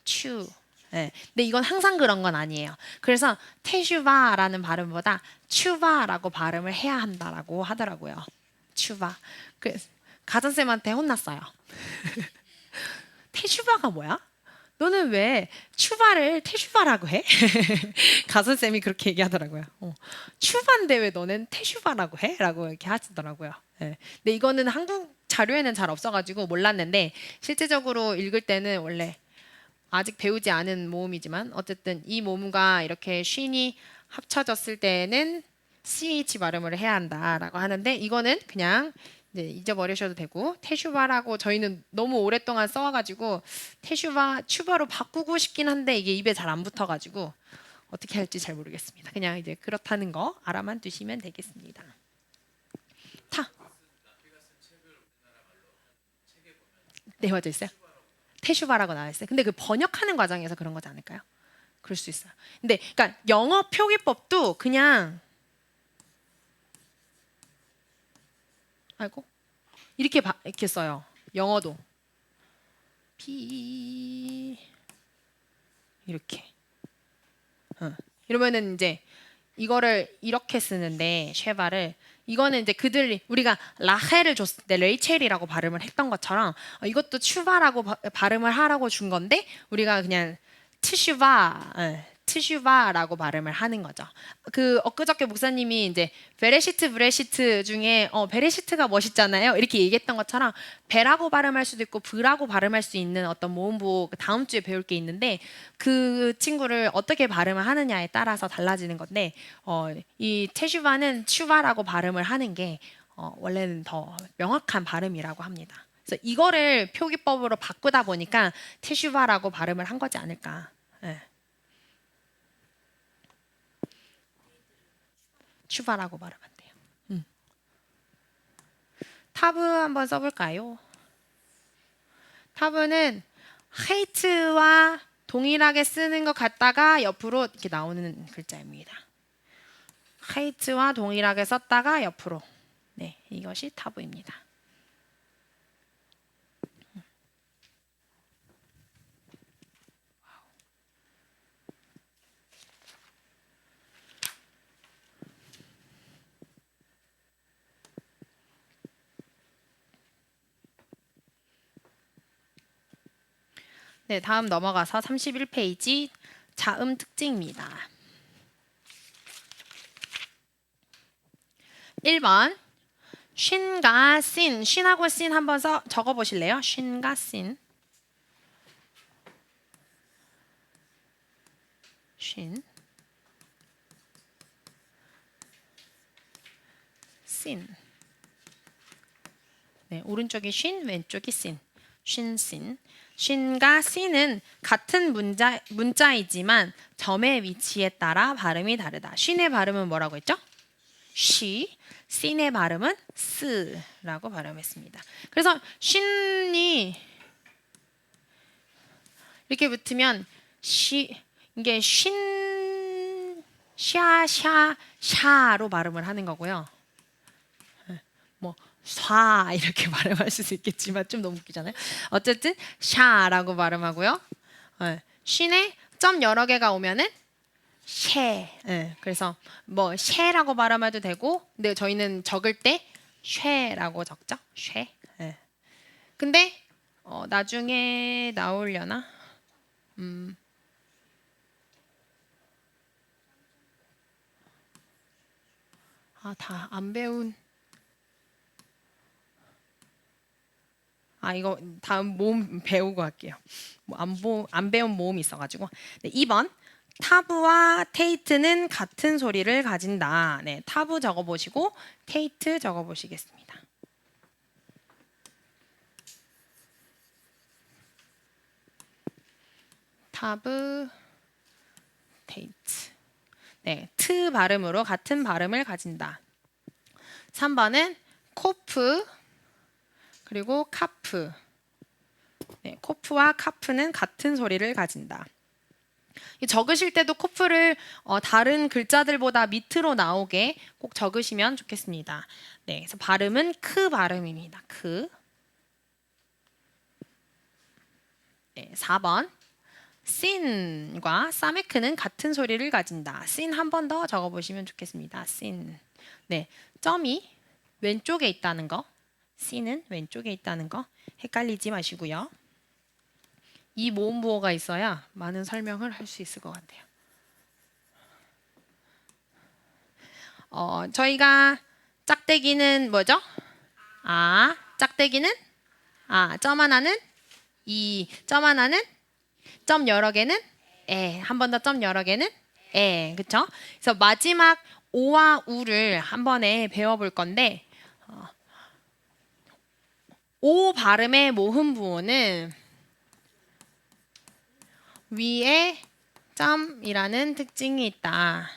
츄. 네. 근데 이건 항상 그런 건 아니에요. 그래서 테슈바라는 발음보다 추바라고 발음을 해야 한다라고 하더라고요. 추바. 그 가전쌤한테 혼났어요. 테슈바가 뭐야? 너는 왜 추바를 테슈바라고 해? 가전쌤이 그렇게 얘기하더라고요. 추바인데 왜 너는 테슈바라고 해? 라고 이렇게 하시더라고요. 네. 근데 이거는 한국 자료에는 잘 없어가지고 몰랐는데 실제적으로 읽을 때는 원래 아직 배우지 않은 모음이지만 어쨌든 이 모음과 이렇게 쉰이 합쳐졌을 때는 CH 발음을 해야 한다라고 하는데 이거는 그냥 이제 잊어버리셔도 되고 테슈바라고 저희는 너무 오랫동안 써와가지고 테슈바, 추바로 바꾸고 싶긴 한데 이게 입에 잘 안 붙어가지고 어떻게 할지 잘 모르겠습니다. 그냥 이제 그렇다는 거 알아만 두시면 되겠습니다. 네, 맞아 있어요. 테슈바라고 나와 있어요. 근데 그 번역하는 과정에서 그런 거지 않을까요? 그럴 수 있어요. 근데 그러니까 영어 표기법도 그냥 아이고 이렇게 써요. 영어도 피 이렇게. 이러면은 이제 이거를 이렇게 쓰는데 쉐바를 이거는 이제 그들이 우리가 라헬을 줬을 때 레이첼이라고 발음을 했던 것처럼 이것도 추바라고 발음을 하라고 준 건데 우리가 그냥 트슈바 트슈바라고 발음을 하는 거죠. 그 엊그저께 목사님이 이제 베레시트 브레시트 중에 베레시트가 멋있잖아요. 이렇게 얘기했던 것처럼 베라고 발음할 수도 있고 브라고 발음할 수 있는 어떤 모음보 다음 주에 배울 게 있는데 그 친구를 어떻게 발음을 하느냐에 따라서 달라지는 건데 이 테슈바는 추바라고 발음을 하는 게 원래는 더 명확한 발음이라고 합니다. 그래서 이거를 표기법으로 바꾸다 보니까 테슈바라고 발음을 한 거지 않을까. 네. 추바라고 발음한대요. 타브 한번 써볼까요? 타브는 헤이트와 동일하게 쓰는 것 같다가 옆으로 이렇게 나오는 글자입니다. 헤이트와 동일하게 썼다가 옆으로. 네, 이것이 타브입니다. 네, 다음 넘어가서 31페이지 자음 특징입니다. 1번 쉰과 씬, 쉰하고 씬 한번 적어 보실래요? 쉰과 씬. 쉰. 씬. 네, 오른쪽이 쉰, 왼쪽이 씬. 쉰, 씬. 쉰과 씬은 같은 문자이지만 점의 위치에 따라 발음이 다르다. 쉰의 발음은 뭐라고 했죠? 쉬. 씬의 발음은 스라고 발음했습니다. 그래서 쉰이 이렇게 붙으면 이게 쉰, 샤, 샤로 발음을 하는 거고요. 뭐 쏴 이렇게 발음할 수도 있겠지만 좀 너무 웃기잖아요. 어쨌든 샤라고 발음하고요. 쉰에 점 여러 개가 오면은 쉐. 그래서 뭐 쉐라고 발음해도 되고, 근데 저희는 적을 때 쉐라고 적죠. 쉐. 근데 나중에 나오려나? 다 안 배운. 이거 다음 모음 배우고 할게요. 안 배운 모음이 있어가지고. 네, 2번. 타브와 테이트는 같은 소리를 가진다. 네, 타브 적어보시고 테이트 적어보시겠습니다. 타브, 테이트. 네, 트 발음으로 같은 발음을 가진다. 3번은 코프 그리고 카프. 네, 코프와 카프는 같은 소리를 가진다. 적으실 때도 코프를 다른 글자들보다 밑으로 나오게 꼭 적으시면 좋겠습니다. 네, 그래서 발음은 크 발음입니다. 크. 네, 4번. 씬과 사메크는 같은 소리를 가진다. 씬 한 번 더 적어보시면 좋겠습니다. 씬. 네, 점이 왼쪽에 있다는 거. 씬은 왼쪽에 있다는 거 헷갈리지 마시고요. 이 모음 부호가 있어야 많은 설명을 할 수 있을 것 같아요. 저희가 짝대기는 뭐죠? 짝대기는 점 하나는 점 하나는 점 여러 개는 한 번 더 점 여러 개는 그렇죠? 그래서 마지막 오와 우를 한 번에 배워볼 건데 오 발음의 모음 부호는 위에 점이라는 특징이 있다.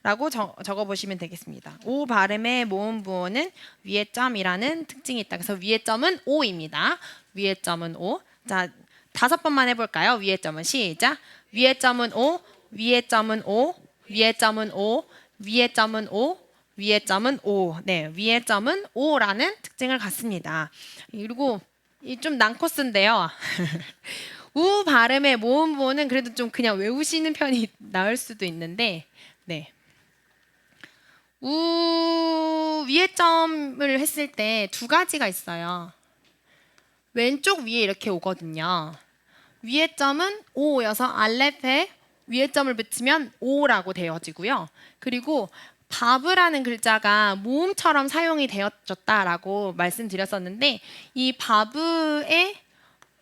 라고 적어보시면 되겠습니다. 오 발음의 모음 부호는 위에 점이라는 특징이 있다. 그래서 위에 점은 오입니다. 위에 점은 오. 자, 5번만 해볼까요? 위에 점은 시작. 위에 점은 오, 위에 점은 오, 위에 점은 오, 위에 점은 오, 위에 점은 오. 네, 위에 점은 오라는 특징을 갖습니다. 그리고 좀 난코스인데요. 우 발음의 모음 부호는 그래도 좀 그냥 외우시는 편이 나을 수도 있는데, 네. 위에 점을 했을 때 2가지가 있어요. 왼쪽 위에 이렇게 오거든요. 위에 점은 오여서 알레페 위에 점을 붙이면 오라고 되어지고요. 그리고 바브라는 글자가 모음처럼 사용이 되어졌다라고 말씀드렸었는데 이 바브의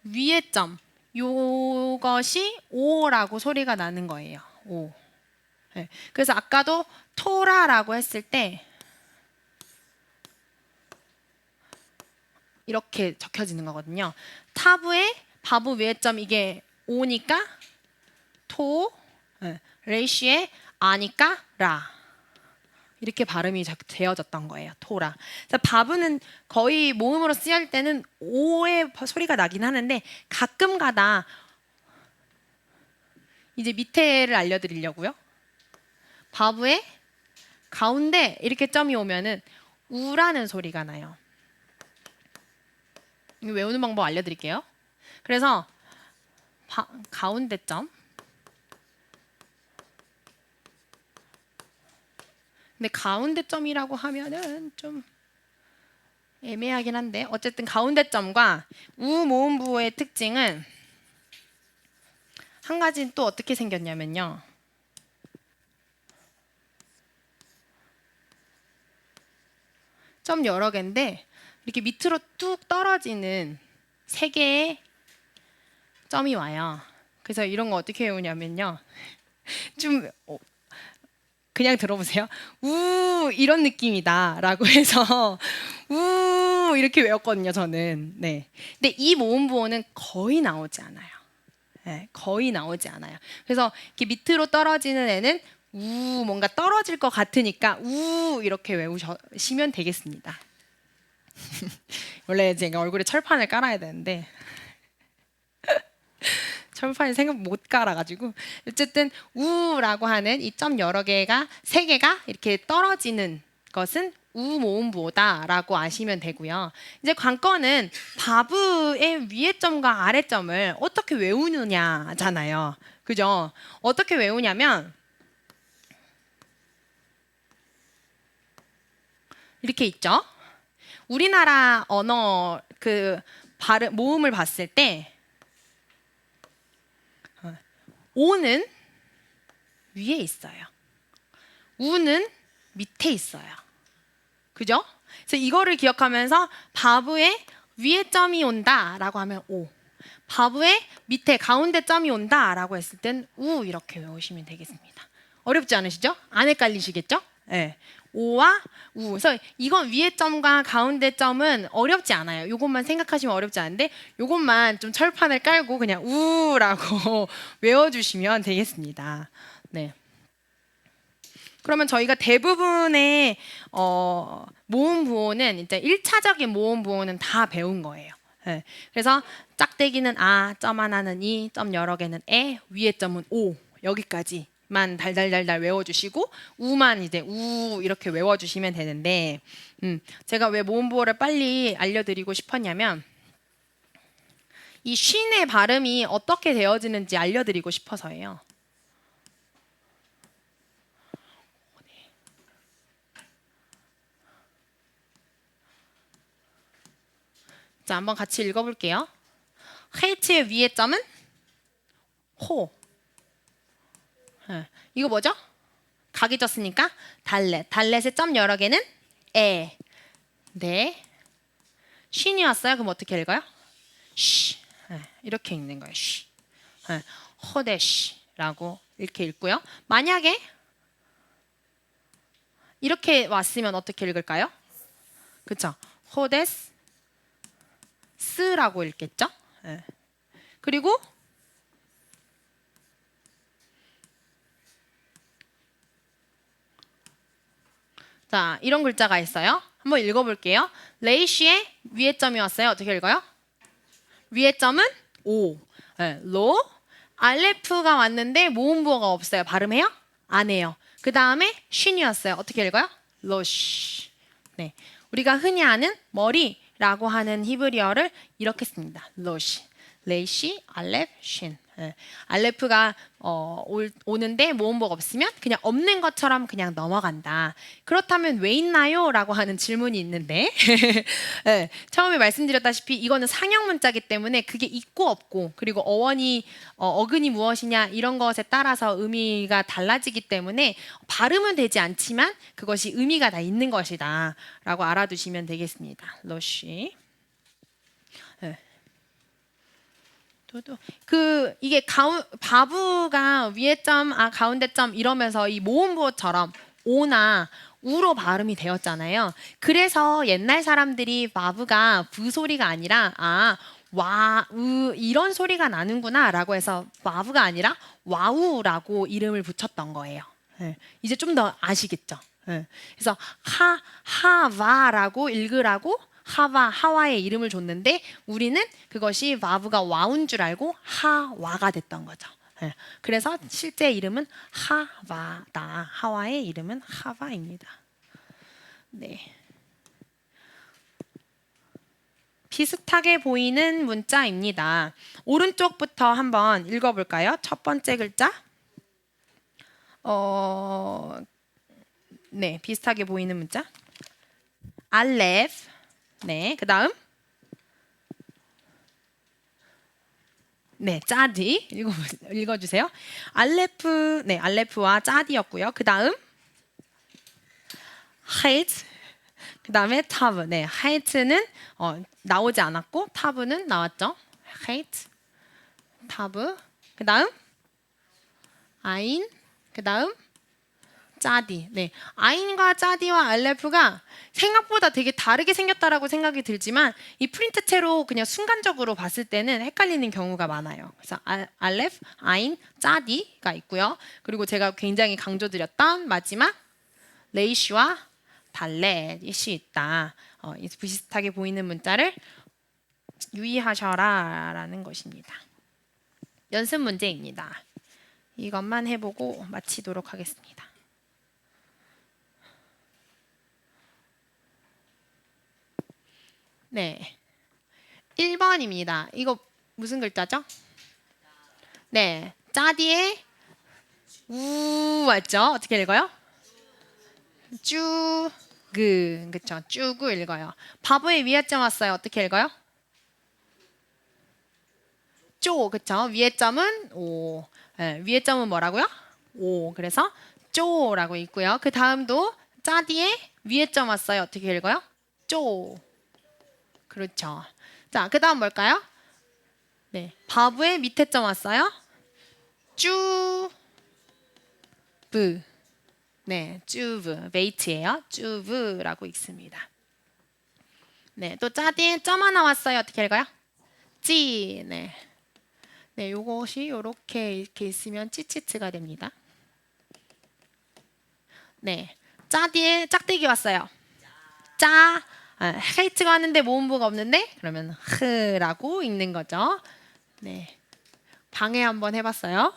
위에 점 요것이 오라고 소리가 나는 거예요. 오. 네. 그래서 아까도 토라라고 했을 때 이렇게 적혀지는 거거든요. 타브의 바브 위에 점 이게 오니까 토, 레이시에 아니까 라 이렇게 발음이 되어졌던 거예요. 토라. 그래서 바브는 거의 모음으로 쓰일 때는 오의 소리가 나긴 하는데 가끔가다 이제 밑에를 알려드리려고요. 바브의 가운데 이렇게 점이 오면은 우라는 소리가 나요. 이거 외우는 방법 알려드릴게요. 그래서 가운데 점. 근데 가운데 점이라고 하면은 좀 애매하긴 한데 어쨌든 가운데 점과 우 모음 부호의 특징은 한 가지는 또 어떻게 생겼냐면요. 점 여러 개인데 이렇게 밑으로 뚝 떨어지는 3개의 점이 와요. 그래서 이런 거 어떻게 외우냐면요. 좀 그냥 들어보세요. 우 이런 느낌이다라고 해서 우 이렇게 외웠거든요. 저는. 네. 근데 이 모음 부호는 거의 나오지 않아요. 네, 거의 나오지 않아요. 그래서 이렇게 밑으로 떨어지는 애는 우 뭔가 떨어질 것 같으니까 우 이렇게 외우시면 되겠습니다. 원래 제가 얼굴에 철판을 깔아야 되는데 철판이 생각 못 깔아가지고 어쨌든 우라고 하는 이 점 여러 개가 3개가 이렇게 떨어지는 것은 우 모음 부호다라고 아시면 되고요. 이제 관건은 바브의 위에 점과 아래 점을 어떻게 외우느냐잖아요. 그죠? 어떻게 외우냐면 이렇게 있죠. 우리나라 언어 그 발음 모음을 봤을 때 오는 위에 있어요. 우는 밑에 있어요. 그죠? 그래서 이거를 기억하면서 바브의 위에 점이 온다라고 하면 오. 바브의 밑에 가운데 점이 온다라고 했을 땐 우 이렇게 외우시면 되겠습니다. 어렵지 않으시죠? 안 헷갈리시겠죠? 네. 오와 우. 그래서 이건 위에 점과 가운데 점은 어렵지 않아요. 요것만 생각하시면 어렵지 않은데 요것만 좀 철판을 깔고 그냥 우라고 외워주시면 되겠습니다. 네. 그러면 저희가 대부분의 모음 부호는 이제 1차적인 모음 부호는 다 배운 거예요. 네. 그래서 짝대기는 아, 점 하나는 이, 점 여러 개는 에, 위에 점은 오 여기까지만 달달달달 외워주시고 우만 이제 우 이렇게 외워주시면 되는데 제가 왜 모음 부호를 빨리 알려드리고 싶었냐면 이 쉰의 발음이 어떻게 되어지는지 알려드리고 싶어서예요. 자, 한번 같이 읽어볼게요. 헤이트의 위에 점은 호. 이거 뭐죠? 각이 졌으니까 달렛. 달렛의 점 여러 개는 에. 네. 쉰이 왔어요. 그럼 어떻게 읽어요? 쉬. 이렇게 읽는 거예요. 쉬. 호데쉬라고 이렇게 읽고요. 만약에 이렇게 왔으면 어떻게 읽을까요? 그렇죠? 호데스 스라고 읽겠죠? 그리고 자, 이런 글자가 있어요. 한번 읽어볼게요. 레이쉬의 위에 점이 왔어요. 어떻게 읽어요? 위에 점은 오. 로. 알레프가 왔는데 모음부호가 없어요. 발음해요? 안 해요. 그 다음에 쉰이 왔어요. 어떻게 읽어요? 로쉬. 네, 우리가 흔히 아는 머리라고 하는 히브리어를 이렇게 씁니다. 로쉬. 레이시, 알렙, 쉰. 알레프가 오는데 모음보가 없으면 그냥 없는 것처럼 그냥 넘어간다. 그렇다면 왜 있나요? 라고 하는 질문이 있는데 처음에 말씀드렸다시피 이거는 상형 문자이기 때문에 그게 있고 없고 그리고 어근이 무엇이냐 이런 것에 따라서 의미가 달라지기 때문에 발음은 되지 않지만 그것이 의미가 다 있는 것이다 라고 알아두시면 되겠습니다. 러쉬. 이게 바브가 위에 점, 가운데 점 이러면서 이 모음부호처럼 오나 우로 발음이 되었잖아요. 그래서 옛날 사람들이 바브가 부 소리가 아니라 와, 우 이런 소리가 나는구나라고 해서 바브가 아니라 와우라고 이름을 붙였던 거예요. 이제 좀 더 아시겠죠? 그래서 하와라고 읽으라고 하와의 이름을 줬는데 우리는 그것이 바브가 와운 줄 알고 하와가 됐던 거죠. 그래서 실제 이름은 하와다. 하와의 이름은 하와입니다. 네. 비슷하게 보이는 문자입니다. 오른쪽부터 한번 읽어볼까요? 첫 번째 글자. 네, 비슷하게 보이는 문자. 알렙. 네, 그 다음 네, 짜디 읽어주세요. 알레프, 네, 알레프와 짜디였고요. 그 다음 하이트, 그 다음에 타브. 네, 하이트는 나오지 않았고 타브는 나왔죠. 하이트, 타브. 그 다음 아인, 그 다음 짜디. 네, 아인과 짜디와 알레프가 생각보다 되게 다르게 생겼다라고 생각이 들지만 이 프린트체로 그냥 순간적으로 봤을 때는 헷갈리는 경우가 많아요. 그래서 알레프, 아인, 짜디가 있고요. 그리고 제가 굉장히 강조드렸던 마지막 레이시와 달렛이 있다. 비슷하게 보이는 문자를 유의하셔라라는 것입니다. 연습 문제입니다. 이것만 해보고 마치도록 하겠습니다. 네, 1번입니다. 이거 무슨 글자죠? 네, 짜디에 우 맞죠? 어떻게 읽어요? 쭈그, 그쵸? 쭈구 읽어요. 바보의 위에 점 왔어요. 어떻게 읽어요? 쪼, 그쵸? 위에 점은 오. 네, 위에 점은 뭐라고요? 오. 그래서 쪼라고 읽고요. 그 다음도 짜 뒤에 위에 점 왔어요. 어떻게 읽어요? 쪼. 그렇죠. 자, 그 다음 뭘까요? 네, 바브의 밑에 점 왔어요. 쭈. 브. 네, 쭈브. 웨이트예요. 쭈브라고 읽습니다. 네, 또 짜 뒤에 점 하나 왔어요. 어떻게 읽어요? 찌. 네. 네, 요것이 이렇게 이렇게 있으면 찌찌츠가 됩니다. 네, 짜 뒤에 짝대기 왔어요. 짜. 헤이트가 왔는데 모음부가 없는데 그러면 흐라고 읽는 거죠. 네, 방해 한번 해봤어요.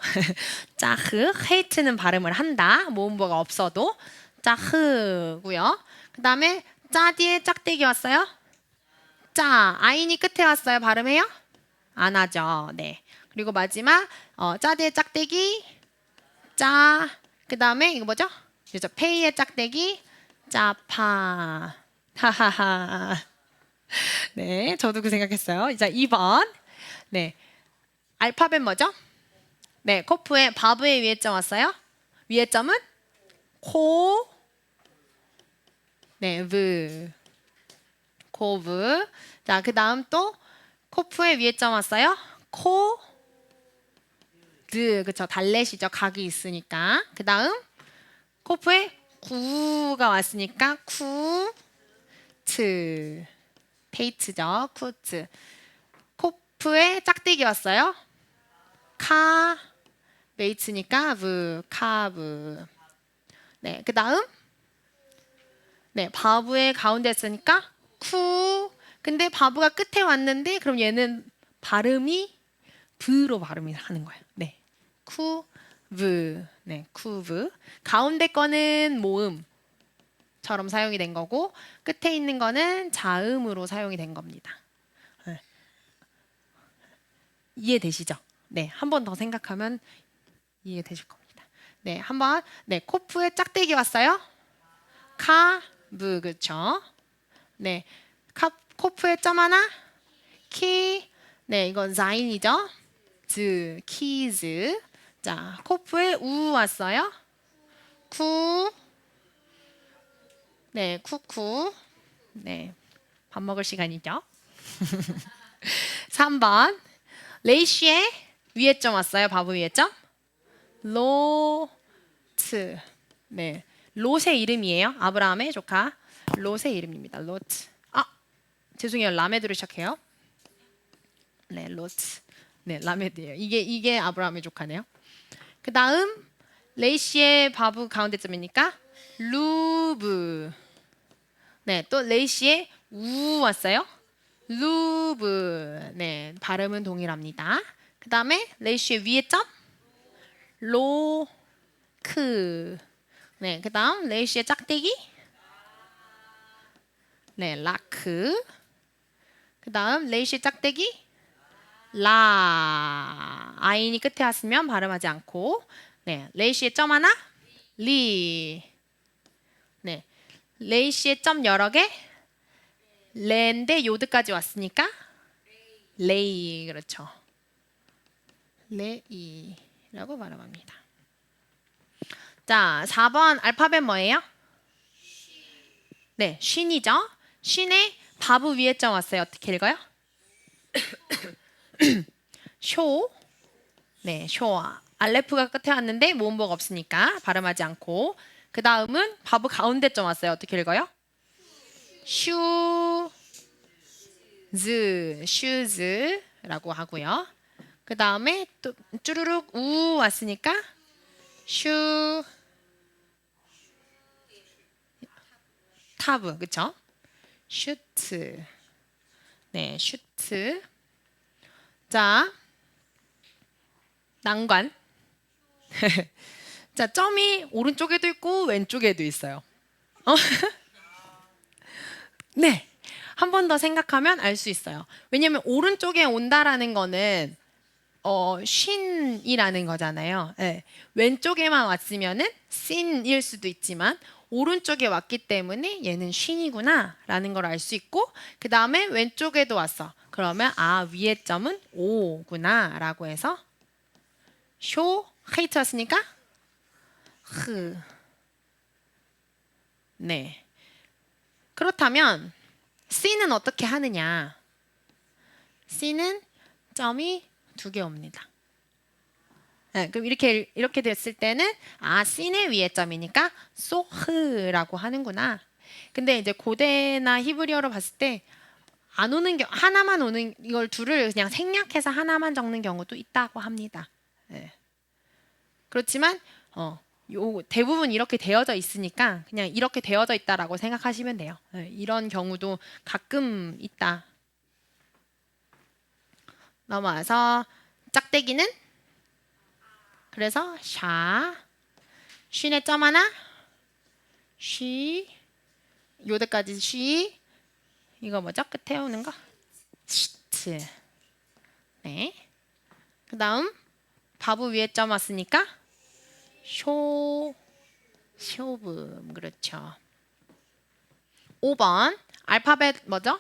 짜흐. 헤이트는 발음을 한다. 모음부가 없어도 짜흐고요. 그 다음에 짜 뒤에 짝대기 왔어요. 짜. 아인이 끝에 왔어요. 발음해요? 안 하죠. 네. 그리고 마지막 짜 뒤에 짝대기 짜. 그 다음에 이거 뭐죠? 그렇죠. 페이의 짝대기 짜파. 하하하. 네, 저도 그 생각했어요. 자, 2번. 네, 알파벳 뭐죠? 네, 코프에 바브의 위에 점 왔어요. 위에 점은 코. 네, 브. 코브. 자, 그 다음 또 코프의 위에 점 왔어요. 코. 드. 그쵸. 달렛이죠. 각이 있으니까. 그 다음 코프에 구가 왔으니까 쿠. 트. 테이트죠. 쿠트. 코프에 짝대기 왔어요. 카. 메이츠니까 브. 카브. 네, 그 다음 네, 바브의 가운데 있으니까 쿠. 근데 바브가 끝에 왔는데 그럼 얘는 발음이 브로 발음이 하는 거예요. 네, 쿠브. 네, 쿠브. 가운데 거는 모음처럼 사용이 된 거고 끝에 있는 거는 자음으로 사용이 된 겁니다. 네. 이해되시죠? 네, 한 번 더 생각하면 이해되실 겁니다. 네, 한번 네, 코프에 짝대기 왔어요. 카브. 그렇죠? 네, 코프에 점 하나. 키. 네, 이건 자인이죠. 즈. 키즈. 자, 코프에 우 왔어요. 쿠. 네, 쿠쿠. 네, 밥 먹을 시간이죠. 3번. 레이시의 위에 점 왔어요. 바보 위에 점. 로트. 네, 롯의 이름이에요. 아브라함의 조카 롯의 이름입니다. 로트. 아, 죄송해요. 라메드로 시작해요. 네, 로트. 네, 라메드예요. 이게 아브라함의 조카네요. 그 다음 레이시의 바브 가운데점이니까 루브. 네, 또 레이시의 우 왔어요. 루브. 네, 발음은 동일합니다. 그 다음에 레이시의 위에 점 로크. 네, 그 다음 레이시의 짝대기 네, 라크. 그 다음 레이시의 짝대기 라. 아인이 끝에 왔으면 발음하지 않고 네, 레이시의 점 하나 리. 네, 레이시의 점 여러 개 레인데 요드까지 왔으니까 레이. 그렇죠. 레이라고 발음합니다. 자, 4번 알파벳 뭐예요? 네, 쉰이죠. 쉰에 바브 위에 점 왔어요. 어떻게 읽어요? 쇼. 네, 쇼. 알레프가 끝에 왔는데 모음보가 없으니까 발음하지 않고 그 다음은 바브 가운데 점 왔어요. 어떻게 읽어요? 슈즈. 슈즈라고 하고요. 그 다음에 또 쭈루룩 우 왔으니까 슈. 타브. 그쵸? 슈트. 네, 슈트. 자, 난관. 자, 점이 오른쪽에도 있고 왼쪽에도 있어요. 네, 한 번 더 생각하면 알 수 있어요. 왜냐면 오른쪽에 온다라는 거는 쉰이라는 거잖아요. 네. 왼쪽에만 왔으면은 신일 수도 있지만 오른쪽에 왔기 때문에 얘는 쉰이구나라는 걸 알 수 있고 그 다음에 왼쪽에도 왔어. 그러면 위에 점은 오구나라고 해서 쇼 헤이트 왔으니까 흐. 네. 그렇다면 C는 어떻게 하느냐? C는 점이 2개 옵니다. 네, 그럼 이렇게 됐을 때는 C는 위에 점이니까 소흐라고 하는구나. 근데 이제 고대나 히브리어로 봤을 때 안 오는 하나만 오는 이걸 둘을 그냥 생략해서 하나만 적는 경우도 있다고 합니다. 네. 그렇지만 대부분 이렇게 되어져 있으니까 그냥 이렇게 되어져 있다라고 생각하시면 돼요. 네, 이런 경우도 가끔 있다. 넘어와서 짝대기는 그래서 샤 쉰에 점 하나 쉬 요대까지 쉬 이거 뭐죠? 끝에 오는 거 시트. 네. 그 다음 바브 위에 점 왔으니까 쇼붐 그렇죠. 5번 알파벳 뭐죠?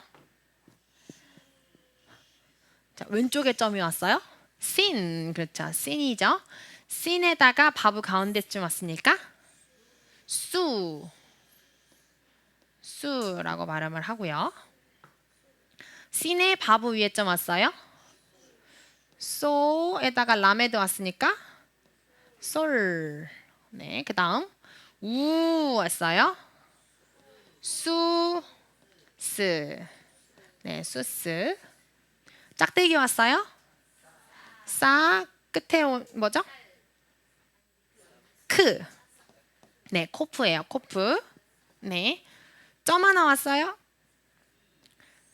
자, 왼쪽에 점이 왔어요. 씬 그렇죠. 씬이죠. 씬에다가 바브 가운데쯤 왔으니까 수라고 발음을 하고요. 씬에 바브 위에 점 왔어요. 소에다가 라메드 왔으니까 솔. 네, 그 다음 우 왔어요. 수스. 네, 수스. 짝대기 왔어요. 싸 끝에 뭐죠? 크. 네, 코프예요. 코프. 네. 점 하나 왔어요.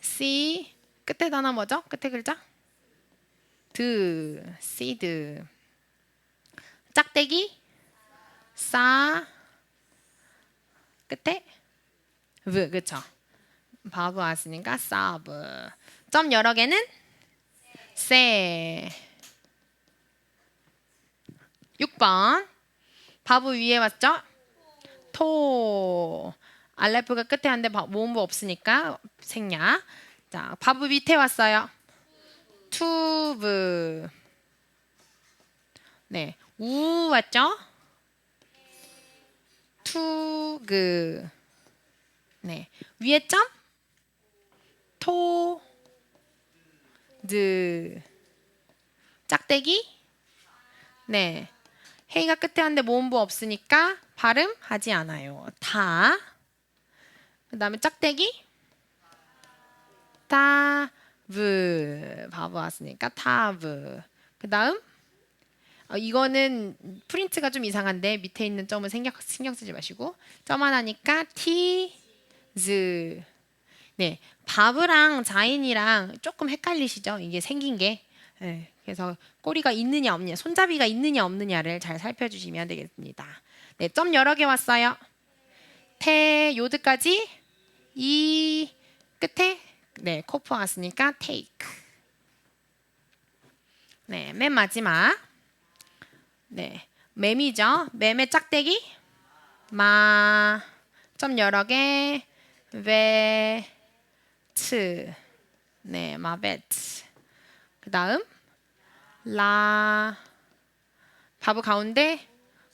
C 끝에 단어 뭐죠? 끝에 글자? 시드. 짝대기 싸 끝에 그쵸? 바브 왔으니까 사브. 점 여러 개는 세. 6번 바브 위에 왔죠? 토. 알레프가 끝에 왔는데 모음부 없으니까 생략. 자, 바브 밑에 왔어요. 투브. 네, 우 왔죠? 투그. 네, 위에 점? 토드. 짝대기? 네, 헤이가 끝에 왔는데 모음부 없으니까 발음하지 않아요. 다. 그 다음에 짝대기? 타브. 바보 왔으니까 타브. 그 다음 이거는 프린트가 좀 이상한데 밑에 있는 점은 신경 쓰지 마시고 점 하나니까 티즈. 네, 바브랑 자인이랑 조금 헷갈리시죠? 이게 생긴 게. 네, 그래서 꼬리가 있느냐 없느냐, 손잡이가 있느냐 없느냐를 잘 살펴주시면 되겠습니다. 네, 점 여러 개 왔어요. 테 요드까지 이 끝에 네 코프 왔으니까 take. 네, 맨 마지막 네 맴이죠. 맴의 짝대기 점 여러 개 베트. 네, 마베트. 그 다음 라 바브 가운데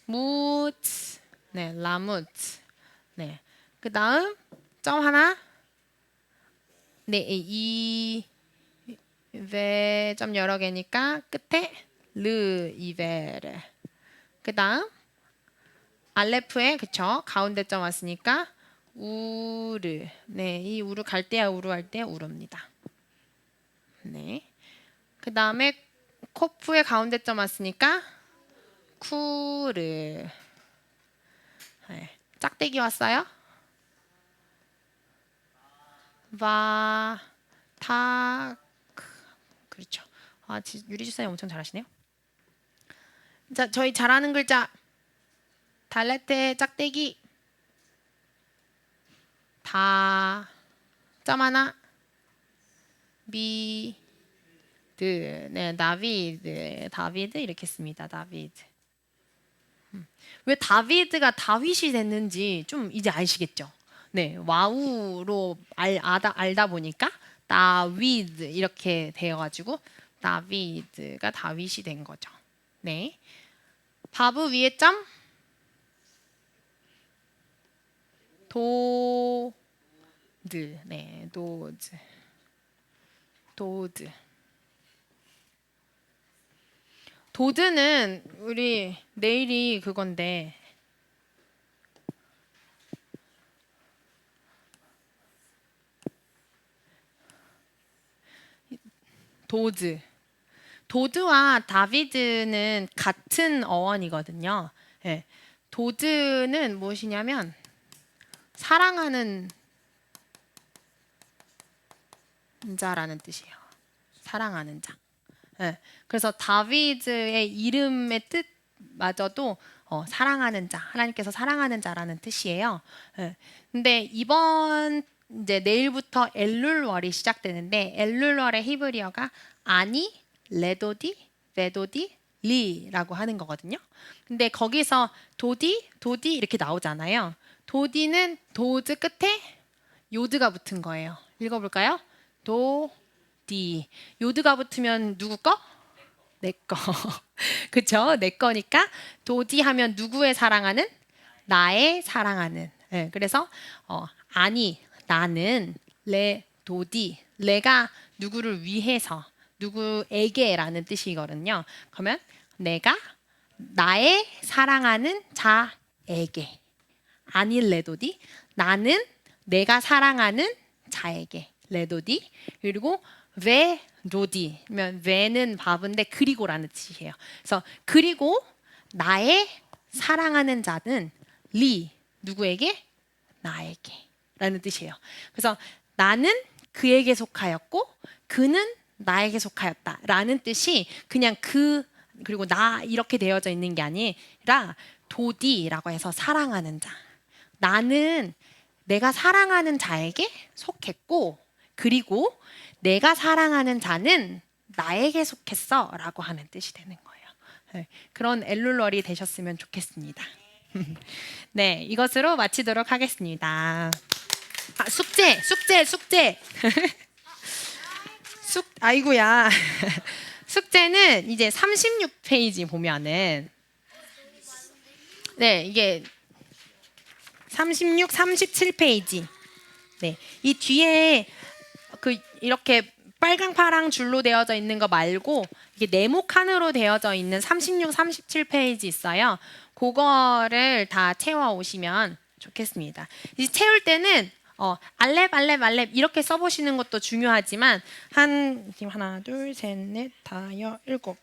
무트. 네, 라무트. 네, 그 다음 점 하나. 네, 점 여러 개니까 끝에 이베르. 그 다음 알레프에 그쵸 가운데 점 왔으니까 우르. 네, 이 우르 갈 때야 우르 할 때 우르입니다. 네. 그 다음에 코프의 가운데 점 왔으니까 쿠르. 네. 짝대기 왔어요. 그렇죠. 유리주사님 엄청 잘하시네요. 자, 저희 잘하는 글자 달레테 짝대기 점 하나 비드. 네, 다비드 이렇게 씁니다. 다비드. 왜 다비드가 다윗이 됐는지 좀 이제 아시겠죠? 네, 와우로 알다 보니까 다위드 이렇게 되어가지고 다비드가 다윗이 된 거죠. 네, 바브 위에 점 도드. 네, 도즈. 도드. 도드는 우리 내일이 그건데 도드. 도드와 다비드는 같은 어원이거든요. 예. 도드는 무엇이냐면 사랑하는 자라는 뜻이에요. 사랑하는 자. 예. 그래서 다비드의 이름의 뜻마저도 사랑하는 자, 하나님께서 사랑하는 자라는 뜻이에요. 예. 근데 이번 이제 내일부터 엘룰월이 시작되는데 엘룰월의 히브리어가 아니, 레도디, 베도디, 리라고 하는 거거든요. 근데 거기서 도디, 도디 이렇게 나오잖아요. 도디는 도즈 끝에 요드가 붙은 거예요. 읽어볼까요? 도디. 요드가 붙으면 누구 거? 내 거. 그쵸? 내 거니까 도디 하면 누구의 사랑하는? 나의 사랑하는. 네, 그래서 아니, 나는 레 도디. 레가 누구를 위해서 누구에게라는 뜻이거든요. 그러면 내가 나의 사랑하는 자에게. 아니 레도디. 나는 내가 사랑하는 자에게. 레도디. 그리고 왜 로디면 왜는 바브인데 그리고라는 뜻이에요. 그래서 그리고 나의 사랑하는 자는 리 누구에게? 나에게라는 뜻이에요. 그래서 나는 그에게 속하였고 그는 나에게 속하였다라는 뜻이 그냥 그리고 나 이렇게 되어져 있는 게 아니라 도디라고 해서 사랑하는 자. 나는 내가 사랑하는 자에게 속했고 그리고 내가 사랑하는 자는 나에게 속했어 라고 하는 뜻이 되는 거예요. 네, 그런 엘룰월이 되셨으면 좋겠습니다. 네, 이것으로 마치도록 하겠습니다. 숙제. 아이고야. 숙제는 이제 36페이지 보면은 네, 이게 36, 37페이지. 네, 이 뒤에 이렇게 빨강 파랑 줄로 되어져 있는 거 말고 이게 네모칸으로 되어져 있는 36, 37페이지 있어요. 그거를 다 채워 오시면 좋겠습니다. 이제 채울 때는 알렙 이렇게 써보시는 것도 중요하지만 지금 하나, 둘, 셋, 넷, 다, 일곱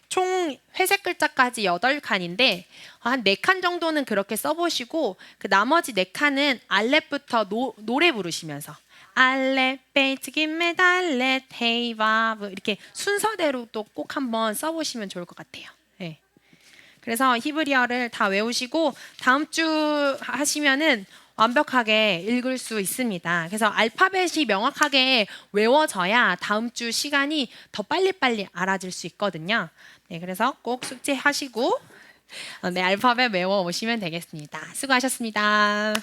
총 회색 글자까지 8칸인데 한 4칸 정도는 그렇게 써보시고 그 나머지 4칸은 알렙부터 노래 부르시면서 알렙, 베이트, 김메, 달렛, 헤이바브 이렇게 순서대로 또 꼭 한번 써보시면 좋을 것 같아요. 네. 그래서 히브리어를 다 외우시고 다음 주 하시면은 완벽하게 읽을 수 있습니다. 그래서 알파벳이 명확하게 외워져야 다음 주 시간이 더 빨리빨리 알아질 수 있거든요. 네, 그래서 꼭 숙제하시고 네, 알파벳 외워 오시면 되겠습니다. 수고하셨습니다.